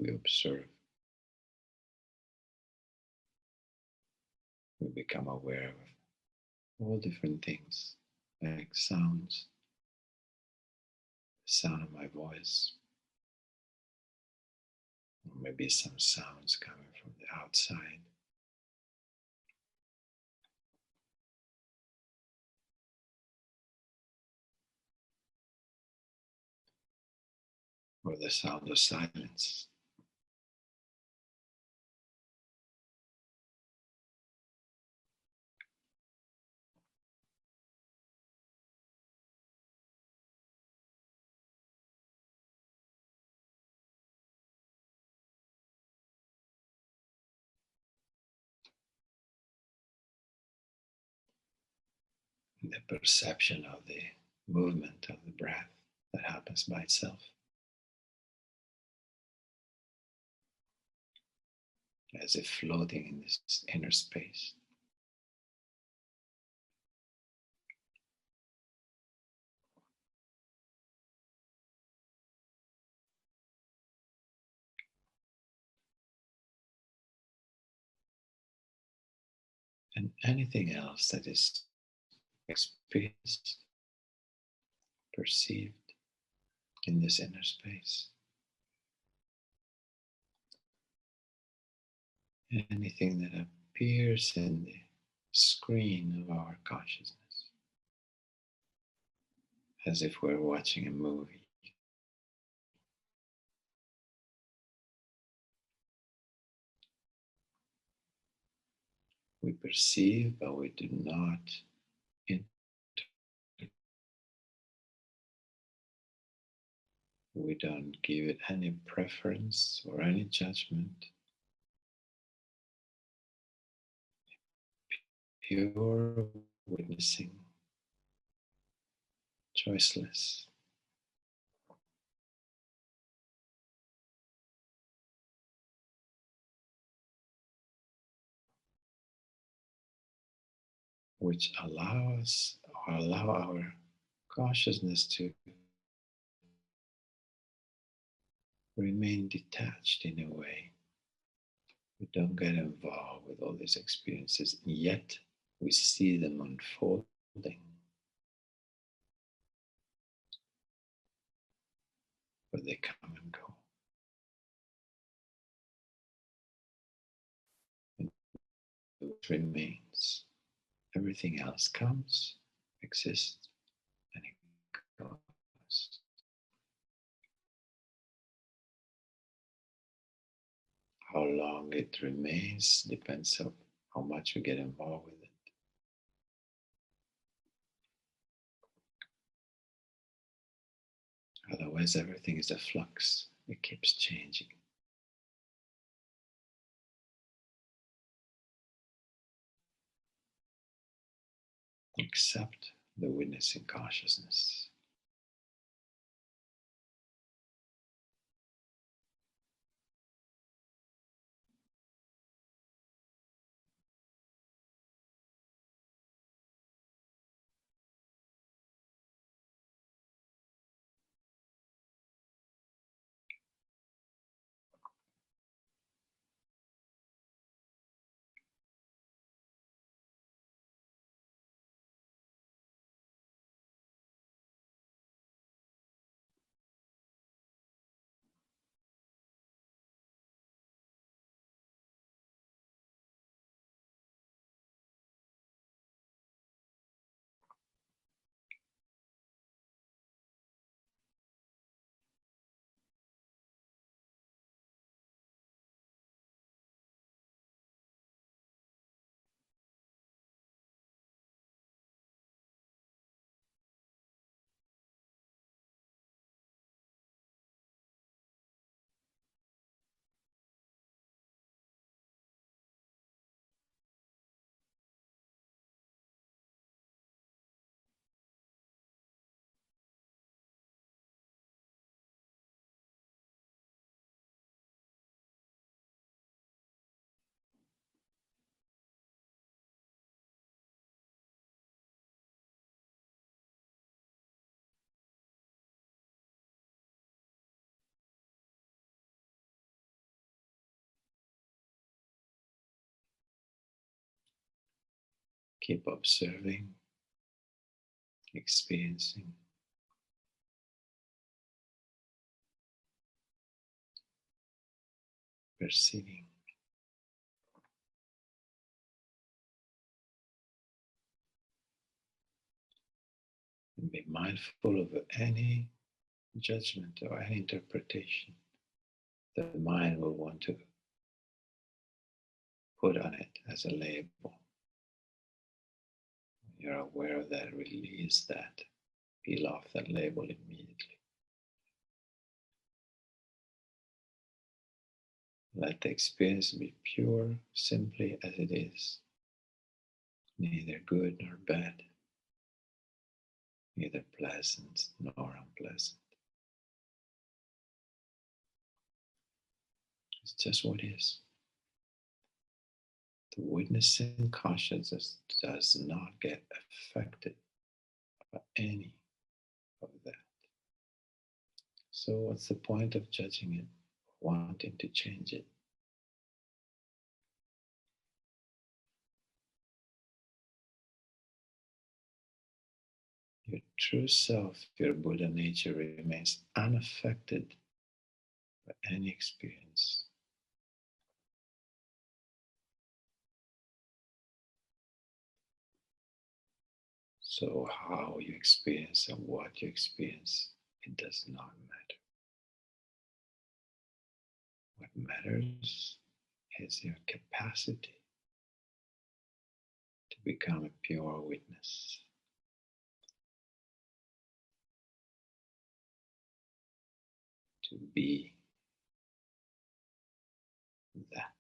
observe, we become aware of all different things, like sounds, the sound of my voice, or maybe some sounds coming from the outside, or the sound of silence. The perception of the movement of the breath that happens by itself, as if floating in this inner space. And anything else that is experienced, perceived in this inner space. Anything that appears in the screen of our consciousness, as if we're watching a movie. We perceive, but we do not interpret. We don't give it any preference or any judgment. Pure witnessing, choiceless. Which allow our consciousness to remain detached in a way. We don't get involved with all these experiences, and yet we see them unfolding. But they come and go. And it remains. Everything else comes, exists, and it goes. How long it remains depends on how much we get involved with it. Otherwise, everything is a flux. It keeps changing. Accept the witnessing consciousness. Keep observing, experiencing, perceiving, and be mindful of any judgment or any interpretation the mind will want to put on it as a label. You're aware of that, release that, peel off that label immediately. Let the experience be pure, simply as it is, neither good nor bad, neither pleasant nor unpleasant. It's just what is. The witnessing consciousness does not get affected by any of that. So, what's the point of judging it, wanting to change it? Your true self, your Buddha nature, remains unaffected by any experience. So, how you experience and what you experience, it does not matter. What matters is your capacity to become a pure witness, to be that.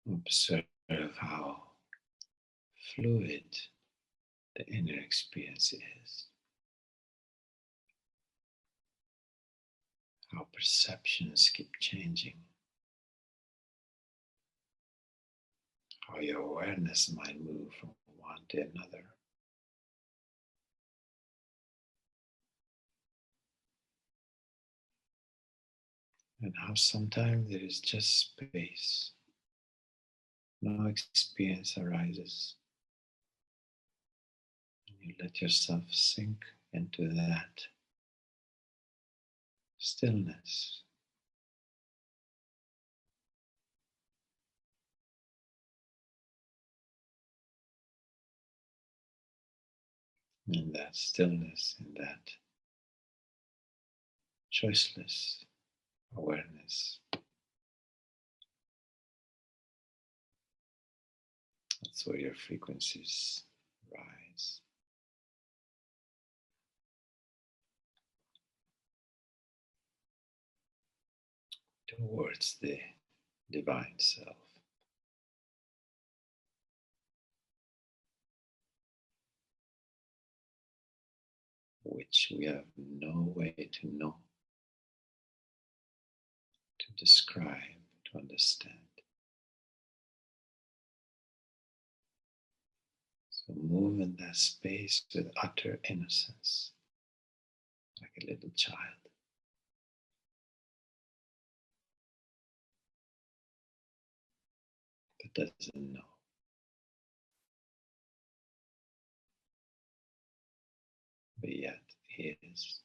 Observe how fluid the inner experience is, how perceptions keep changing, how your awareness might move from one to another. And how sometimes there is just space, no experience arises, and you let yourself sink into that stillness. In that stillness, in that choiceless awareness, that's where your frequencies rise towards the divine self, which we have no way to know, to describe, to understand. So move in that space with utter innocence, like a little child that doesn't know, but yet is.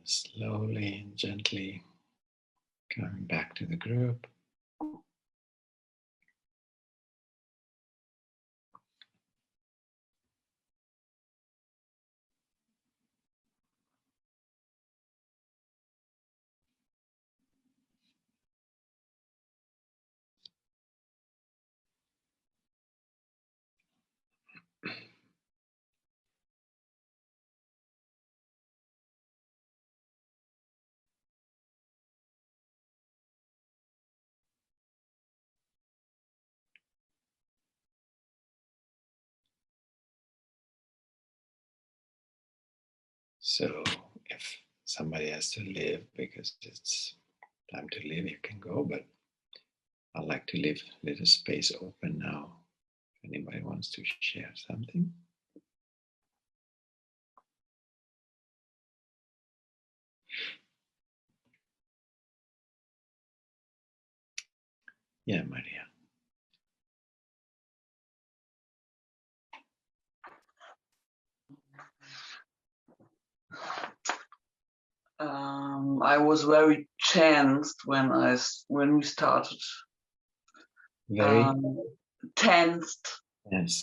Slowly and gently coming back to the group. So if somebody has to leave because it's time to leave, you can go, but I like to leave a little space open now. If anybody wants to share something. Yeah, Maria. I was very tensed when we started. Very Tensed. yes.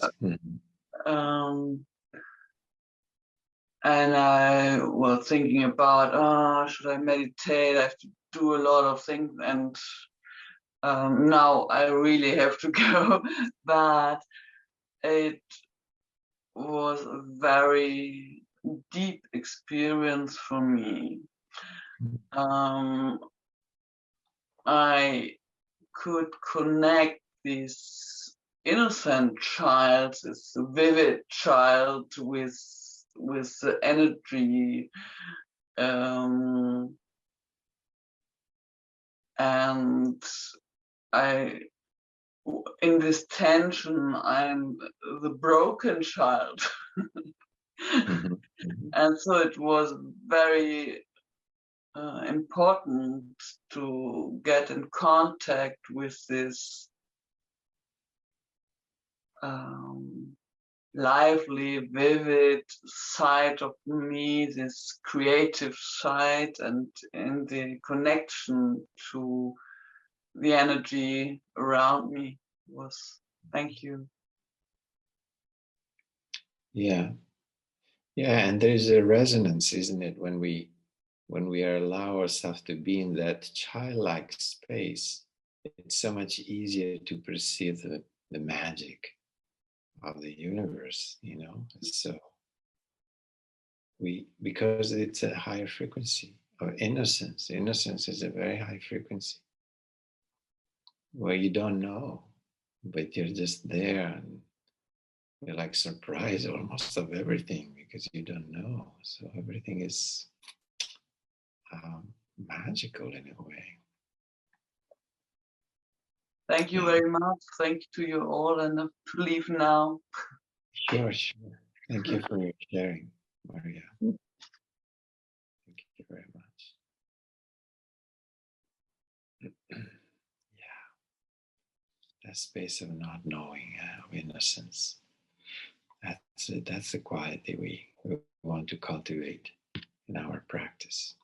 And I was thinking about, should I meditate? I have to do a lot of things, and now I really have to go. But it was a very deep experience for me. I could connect this innocent child, this vivid child, with the energy, and I, in this tension, I'm the broken child. And so it was very important to get in contact with this lively, vivid side of me, this creative side, and in the connection to the energy around me was. Thank you. Yeah. Yeah, and there's a resonance, isn't it, when we allow ourselves to be in that childlike space, it's so much easier to perceive the magic of the universe, you know. So because it's a higher frequency of innocence. Innocence is a very high frequency where you don't know, but you're just there and you're like surprised almost of everything because you don't know. So everything is magical in a way. Thank you very much. Thank you to you all, and I have to leave now. Sure. Thank you for your sharing, Maria. Thank you very much. Yeah, that space of not knowing, of innocence. That's the quality we want to cultivate in our practice.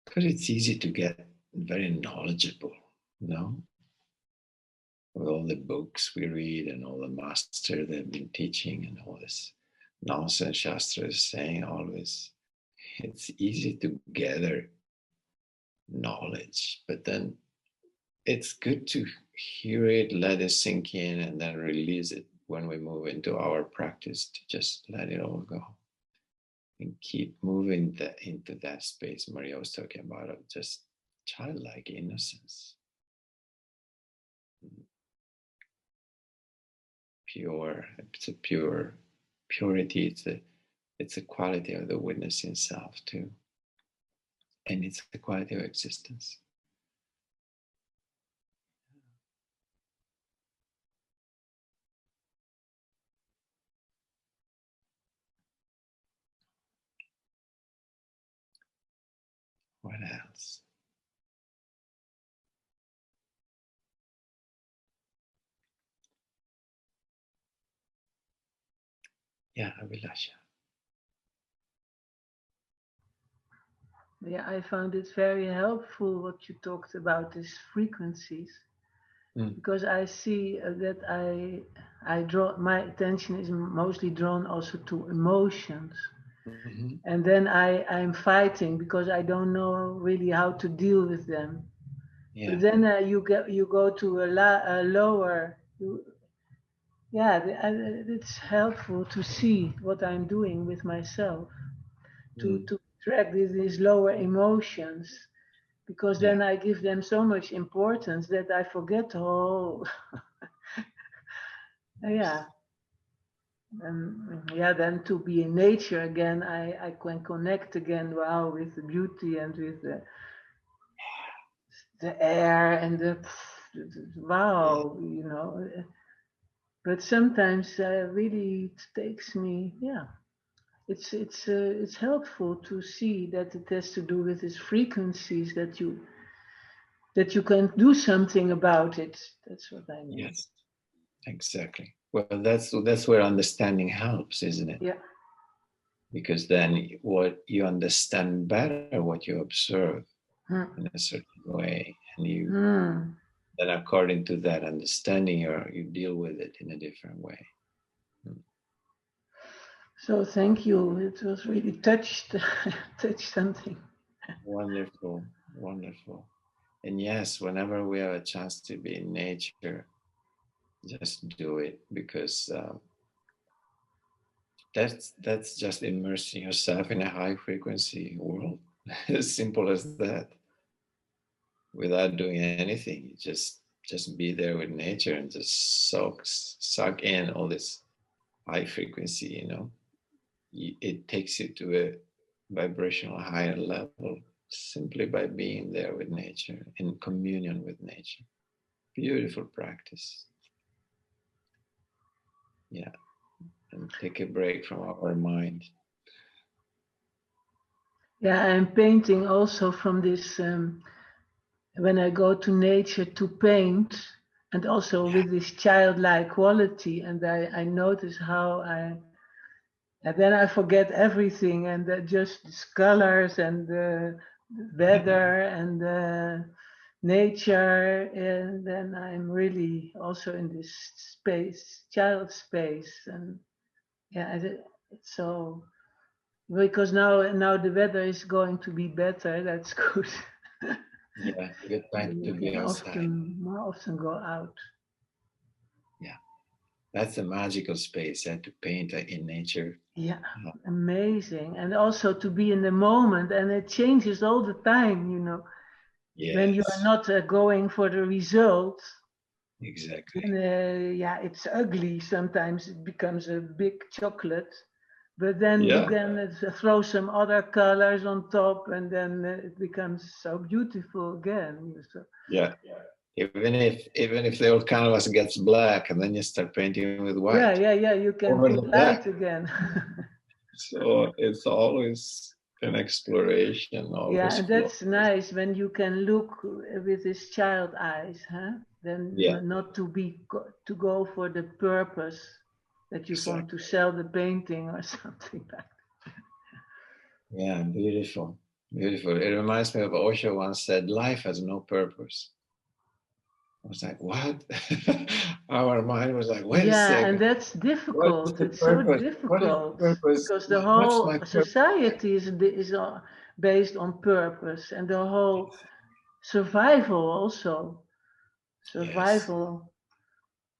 Because it's easy to get very knowledgeable, you know, with all the books we read and all the master that have been teaching and all this nonsense Shastro is saying always. It's easy to gather knowledge, but then it's good to hear it, let it sink in, and then release it when we move into our practice to just let it all go and keep moving into that space Maria was talking about of just childlike innocence. Pure, it's a purity, it's a quality of the witnessing self too. And it's the quality of existence. What else? Yeah, Abhilasha. Yeah, I found it very helpful what you talked about these frequencies, Mm. because I see that I draw my attention is mostly drawn also to emotions, Mhm. and then I'm fighting because I don't know really how to deal with them. Yeah. But then you go to a lower. Yeah, it's helpful to see what I'm doing with myself, Mm. to track these lower emotions, because Yeah. then I give them so much importance that I forget the whole. Yeah, and yeah, then to be in nature again, I can connect again, wow, with the beauty and with the air and Yeah. wow, you know. But sometimes really it takes me, yeah. It's helpful to see that it has to do with these frequencies that you can do something about it. That's what I mean. Yes. Exactly. Well, that's where understanding helps, isn't it? Yeah. Because then what you understand better what you observe Hmm. in a certain way, and you Hmm. then according to that understanding, you deal with it in a different way. Mm. So thank you. It was really touched touched something. Wonderful, wonderful. And yes, whenever we have a chance to be in nature, just do it because that's just immersing yourself in a high frequency world. As simple as that. Without doing anything, you just be there with nature and just suck in all this high frequency. It takes you to a vibrational higher level simply by being there with nature, in communion with nature. Beautiful practice. Yeah, and take a break from our mind. Yeah, I'm painting also from this. When I go to nature to paint, and also Yeah. with this childlike quality, and I notice how and then I forget everything, and just these colors and the weather and nature, and then I'm really also in this space, child space, and yeah, it's so because now the weather is going to be better. That's good. Yeah, good time Then to you be can outside. more often go out. Yeah, that's a magical space, to paint in nature. Yeah, Uh, amazing. And also to be in the moment, and it changes all the time, when you are yes, not going for the result. exactly. Then, yeah, it's ugly. Sometimes it becomes a big chocolate, but then you Yeah, can throw some other colors on top, and then it becomes so beautiful again. So, yeah. Even if the old canvas gets black and then you start painting with white yeah, you can over the put black. light again. So it's always an exploration, Yeah, always and flow. that's nice when you can look with his child eyes, huh? Then Yeah, not to be to go for the purpose that you want to exactly. sell the painting or something like Yeah, beautiful. Beautiful. It reminds me of Osho once said, life has no purpose. I was like, what? Our mind was like, that. wait a Yeah, and second. that's What is difficult. the It's so purpose? What is the difficult purpose? because the What's my whole purpose? society is based on purpose, and the whole survival also Yes. survival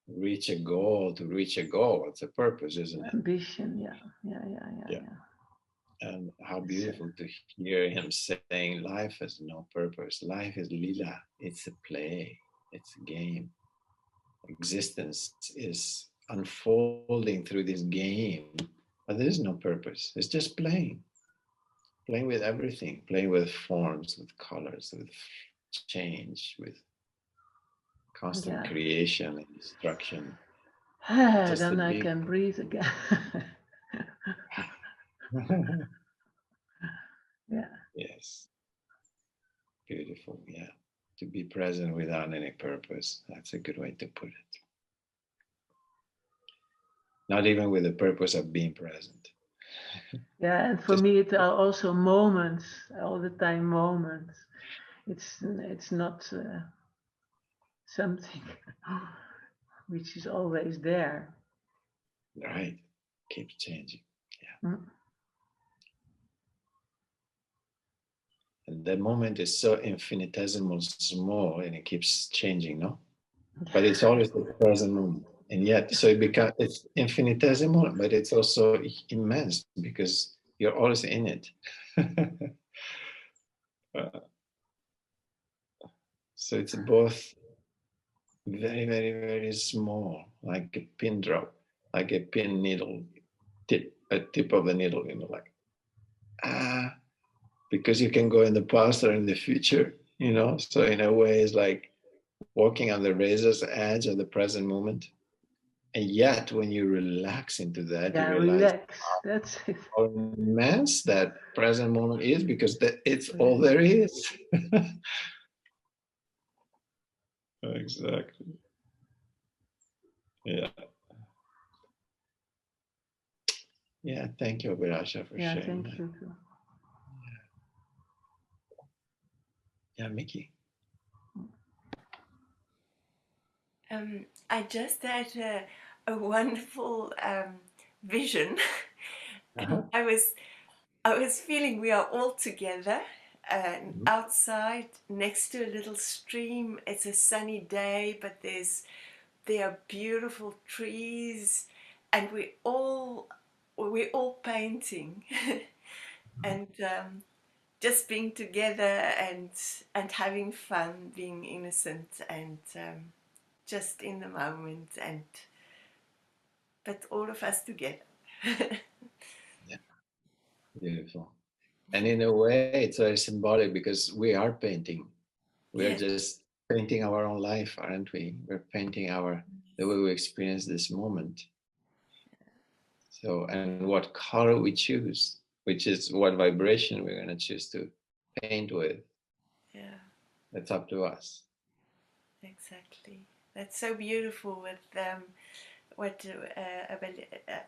Reach a goal to reach a goal. It's a purpose, isn't it? ambition. Yeah, yeah, Yeah. yeah. And how It's beautiful to hear him saying, life has no purpose. Life is lila. It's a play. It's a game. Existence is unfolding through this game, but there is no purpose. It's just playing with everything, playing with forms, with colors, with change, with constant yeah. creation and destruction. Just a Then I big, can breathe again. Yeah, yes, beautiful. Yeah. To be present without any purpose. That's a good way to put it. Not even with the purpose of being present. Yeah, and for Just me, it are also moments, all the time moments. It's not something which is always there. right. Keeps changing. Mm. And the moment is so infinitesimal small and it keeps changing, no? But it's always the present moment. And yet, so it's infinitesimal, but it's also immense because you're always in it. So it's both very, very, very small, like a pin drop, like a pin needle, a tip of the needle, like, because you can go in the past or in the future, So in a way, it's like walking on the razor's edge of the present moment. And yet, when you relax into that, you Yeah, realize relax. That's it. how immense that present moment is because it's all there is. Exactly. Yeah. Yeah. Thank you, Abhirasha, for Yeah, sharing thank that. you too. Yeah, Mickey. I just had a wonderful vision, and I was feeling we are all together outside next to a little stream. It's a sunny day, but there are beautiful trees, and we're all painting, and just being together and having fun, being innocent and just in the moment, but all of us together. Yeah, beautiful. And in a way, it's very symbolic because we are painting. We are Yes. just painting our own life, aren't we? We're painting the way we experience this moment. So, and what color we choose, which is what vibration we're going to choose to paint with. Yeah, That's up to us. exactly. That's so beautiful with what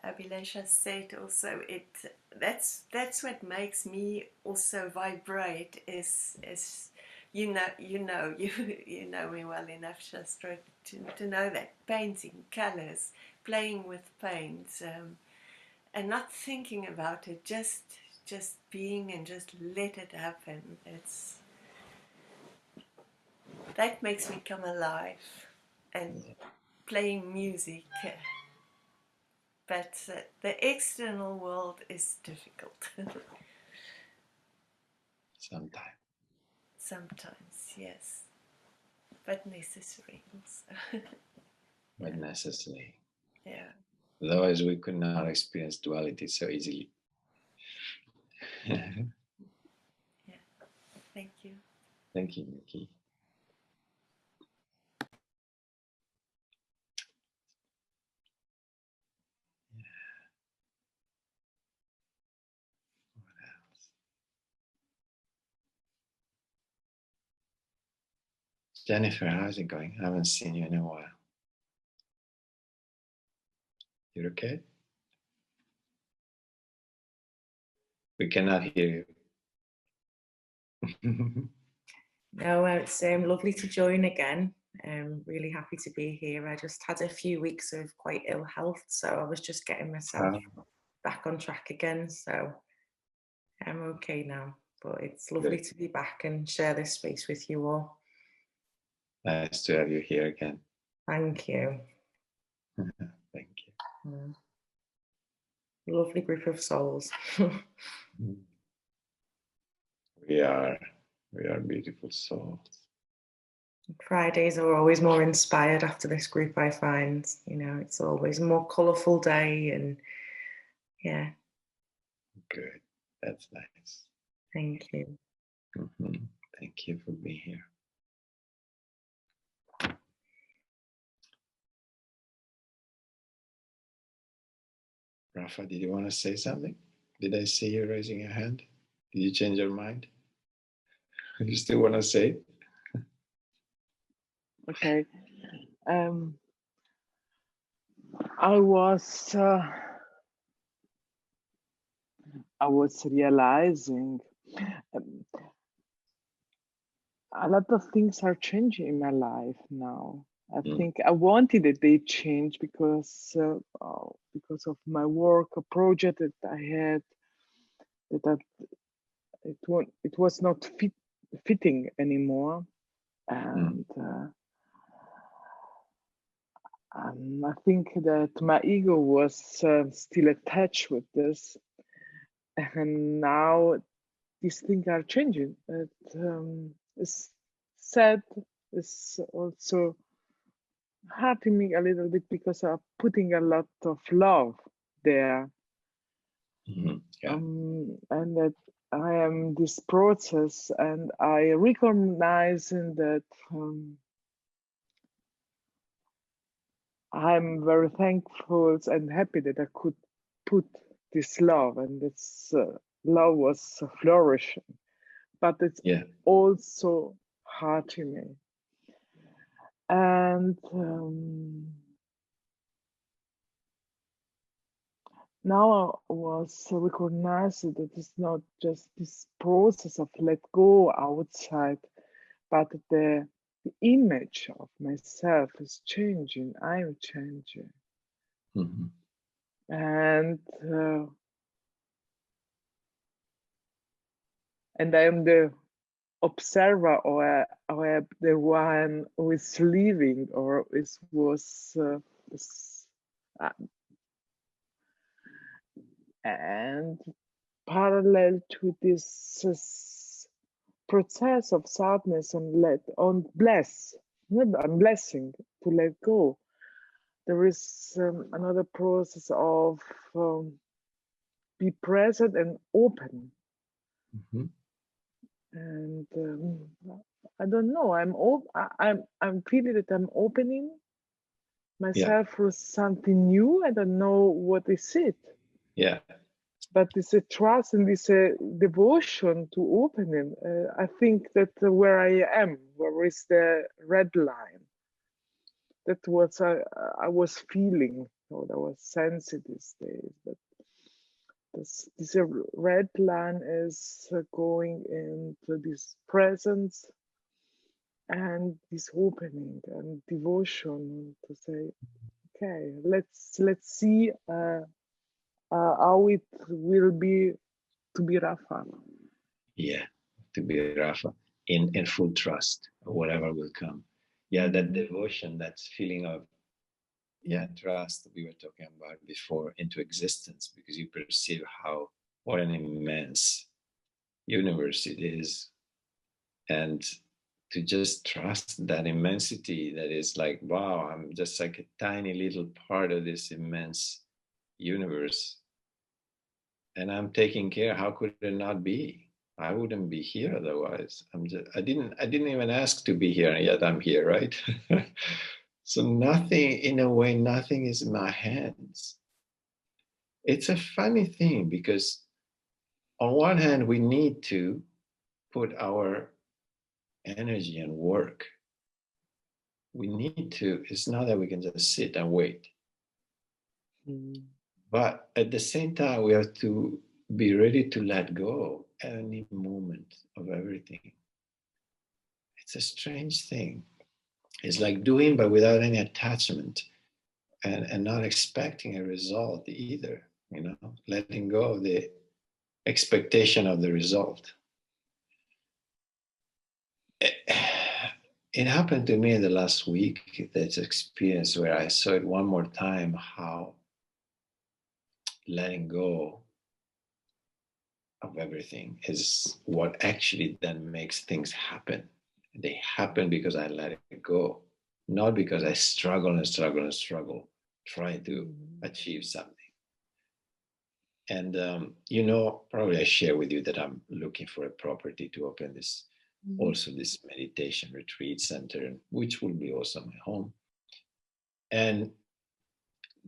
Abhilasha said. Also, that's what makes me also vibrate. Is you know you know me well enough, Shastro, to know that painting, colors, playing with paint, and not thinking about it, just being and just let it happen. That makes me come alive, and playing music. But the external world is difficult. Sometimes. Sometimes, yes, but necessary also. But necessary. Yeah. Otherwise, we could not experience duality so easily. Yeah. Thank you. Thank you, Nikki. Jennifer, how's it going? I haven't seen you in a while. You okay? We cannot hear you. No, it's lovely to join again. Really happy to be here. I just had a few weeks of quite ill health, so I was just getting myself back on track again. So I'm okay now, but it's lovely to be back and share this space with you all. Nice to have you here again. Thank you. Thank you. Lovely group of souls. We are beautiful souls. Fridays are always more inspired after this group, I find. It's always a more colourful day, and yeah. Good. That's nice. Thank you. Thank you for being here. Rafa, did you want to say something? Did I see you raising your hand? Did you change your mind? You still want to say? Okay. I was I was realizing a lot of things are changing in my life now. I think I wanted that they change because of my work, a project that I had, it was not fitting anymore, and I think that my ego was still attached with this, and now these things are changing. It's sad. It's also hurting me a little bit because I'm putting a lot of love there, and that I am this process, and I recognize in that I'm very thankful and happy that I could put this love, and this love was flourishing, but it's also hurting me. And now I was recognizing that it's not just this process of let go outside, but the image of myself is changing. I'm changing. And I am the observer, or the one who is living, or and parallel to this process of sadness and blessing to let go, there is another process of be present and open. And I don't know. I'm feeling that I'm opening myself for something new. I don't know what is it. Yeah. But it's a trust and it's a devotion to opening. I think that where I am, where is the red line? That was I was feeling, or I was sensing these days. But this red line is going into this presence and this opening and devotion to say, okay, let's see how it will be to be Rafa. Yeah, to be Rafa in full trust, whatever will come. Yeah, that devotion, that feeling of trust that we were talking about before into existence, because you perceive what an immense universe it is, and to just trust that immensity that is like, wow, I'm just like a tiny little part of this immense universe, and I'm taking care. How could it not be? I wouldn't be here otherwise. I didn't even ask to be here, and yet I'm here, right? So nothing, in a way, nothing is in my hands. It's a funny thing because on one hand, we need to put our energy and work. We need to, it's not that we can just sit and wait. But at the same time, we have to be ready to let go any moment of everything. It's a strange thing. It's like doing, but without any attachment, and not expecting a result either, letting go of the expectation of the result. It happened to me in the last week, this experience where I saw it one more time, how letting go of everything is what actually then makes things happen. They happen because I let it go, not because I struggle and struggle and struggle, trying to achieve something. And, probably I share with you that I'm looking for a property to open this, also this meditation retreat center, which will be also my home. And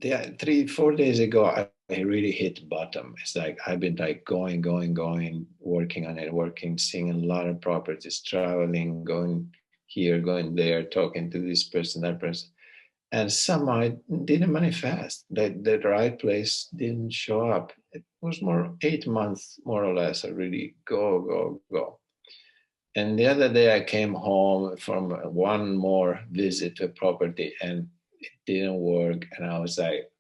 3-4 days ago, I really hit bottom. It's like I've been like going, working on it, seeing a lot of properties, traveling, going here, going there, talking to this person, that person. And somehow it didn't manifest. The right place didn't show up. it was more 8 months, more or less. I really go. And the other day I came home from one more visit to a property and it didn't work. And I was like,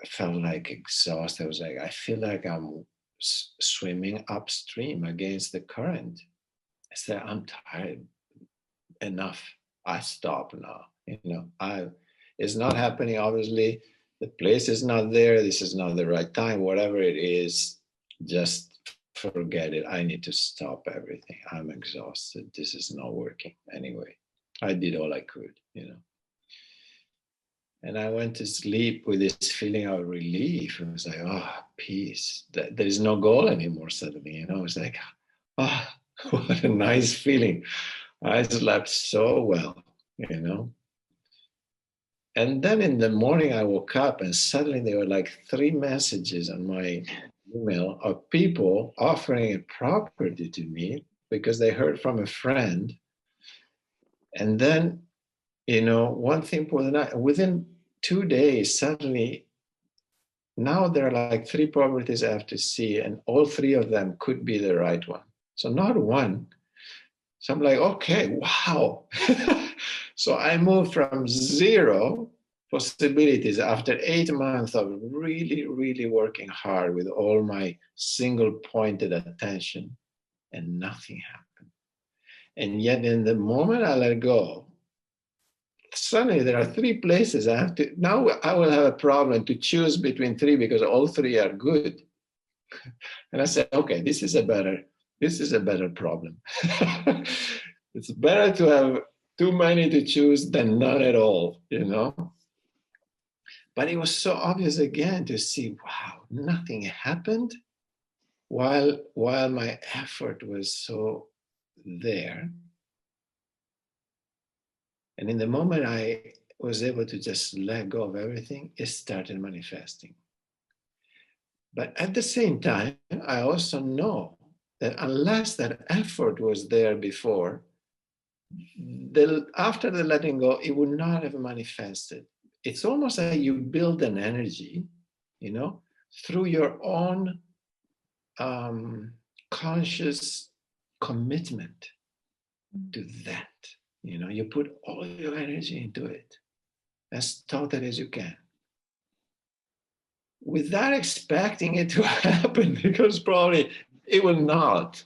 I felt like exhausted. I was like, I feel like I'm swimming upstream against the current. I said, I'm tired. Enough. I stop now. It's not happening. Obviously, the place is not there. This is not the right time. Whatever it is, just forget it. I need to stop everything. I'm exhausted. This is not working anyway. I did all I could. And I went to sleep with this feeling of relief. It was like, oh, peace. There is no goal anymore suddenly. It was like, oh, what a nice feeling. I slept so well. And then in the morning I woke up and suddenly there were like 3 messages on my email of people offering a property to me because they heard from a friend. And then, one thing was not, within 2 days, suddenly, now there are like 3 properties I have to see, and all 3 of them could be the right one. So not one. So I'm like, okay, wow. So I moved from 0 possibilities after 8 months of really, really working hard with all my single pointed attention, and nothing happened. And yet in the moment I let go, suddenly there are 3 places I have to, now I will have a problem to choose between 3 because all 3 are good. And I said, okay, this is a better problem. It's better to have too many to choose than none at all, But it was so obvious again to see, wow, nothing happened while my effort was so there. And in the moment I was able to just let go of everything, it started manifesting. But at the same time, I also know that unless that effort was there before, after the letting go, it would not have manifested. It's almost like you build an energy, through your own conscious commitment to that. You put all your energy into it as totally as you can, without expecting it to happen, because probably it will not,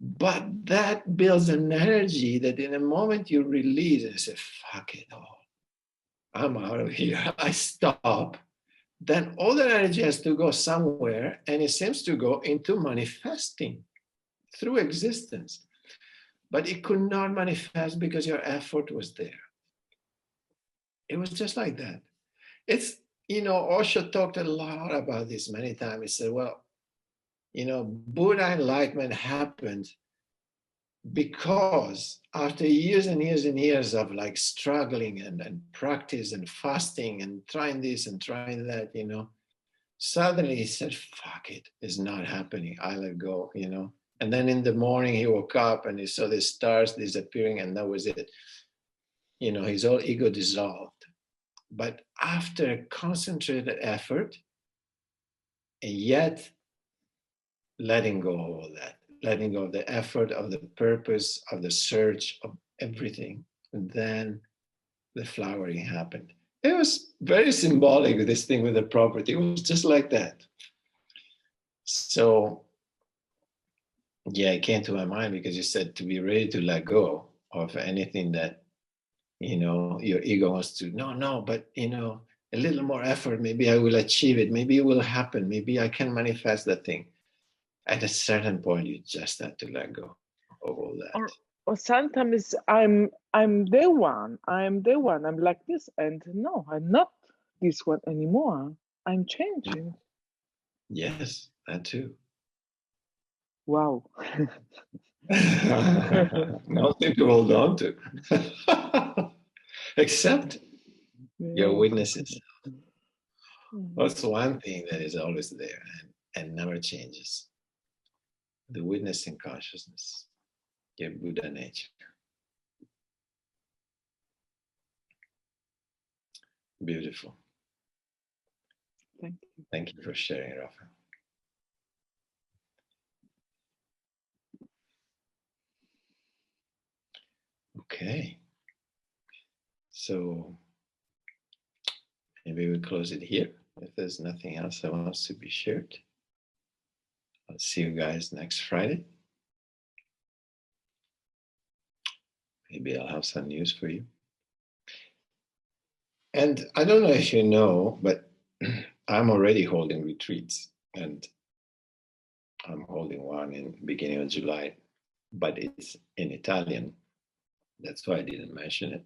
But that builds an energy that in a moment you release and say, fuck it all. I'm out of here. I stop. Then all that energy has to go somewhere, and it seems to go into manifesting through existence. But it could not manifest because your effort was there. It was just like that. It's, Osho talked a lot about this many times. He said, well, Buddha enlightenment happened because after years and years and years of like struggling and practice and fasting and trying this and trying that, suddenly he said, fuck it, it's not happening. I let go, And then in the morning he woke up and he saw the stars disappearing, and that was it. His whole ego dissolved. But after concentrated effort, and yet letting go of all that, letting go of the effort, of the purpose, of the search, of everything, and then the flowering happened. It was very symbolic, this thing with the property. It was just like that. So, yeah, it came to my mind because you said to be ready to let go of anything that, your ego wants to, no, but, a little more effort, maybe I will achieve it. Maybe it will happen. Maybe I can manifest that thing. At a certain point, you just have to let go of all that. Or sometimes I'm the one. I'm like this, and no, I'm not this one anymore. I'm changing. Yes, that too. Wow. Nothing to hold on to. Except your witnesses. That's one thing that is always there and never changes. The witnessing consciousness, your Buddha nature. Beautiful. Thank you. Thank you for sharing, Rafa. Okay. So maybe we close it here. If there's nothing else that wants to be shared, I'll see you guys next Friday. Maybe I'll have some news for you. And I don't know if you know, but I'm already holding retreats, and I'm holding one in the beginning of July, but it's in Italian. That's why I didn't mention it.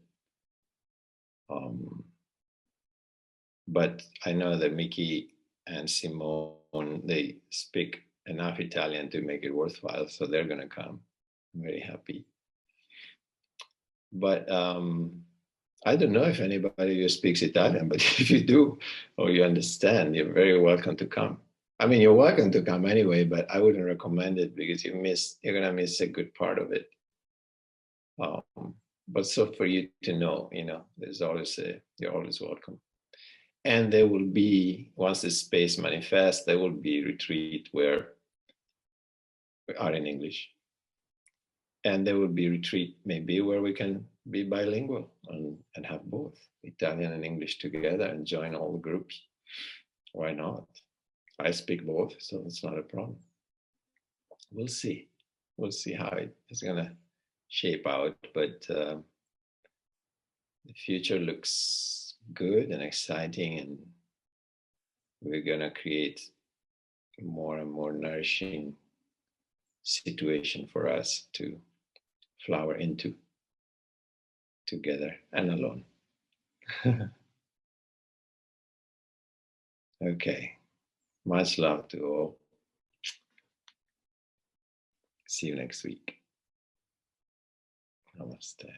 But I know that Mickey and Simone, they speak enough Italian to make it worthwhile, so they're going to come. I'm very happy. But I don't know if anybody who speaks Italian, but if you do or you understand, you're very welcome to come. I mean, you're welcome to come anyway, but I wouldn't recommend it because you're going to miss a good part of it. But so for you to know, there's always you're always welcome. And there will be, once the space manifests, there will be a retreat where we are in English. And there will be a retreat maybe where we can be bilingual and have both Italian and English together and join all the groups. Why not? I speak both, so it's not a problem. We'll see. We'll see how it is going to shape out. But the future looks good and exciting, and we're going to create more and more nourishing situation for us to flower into together and alone. Okay. Much love to all. See you next week. Namaste.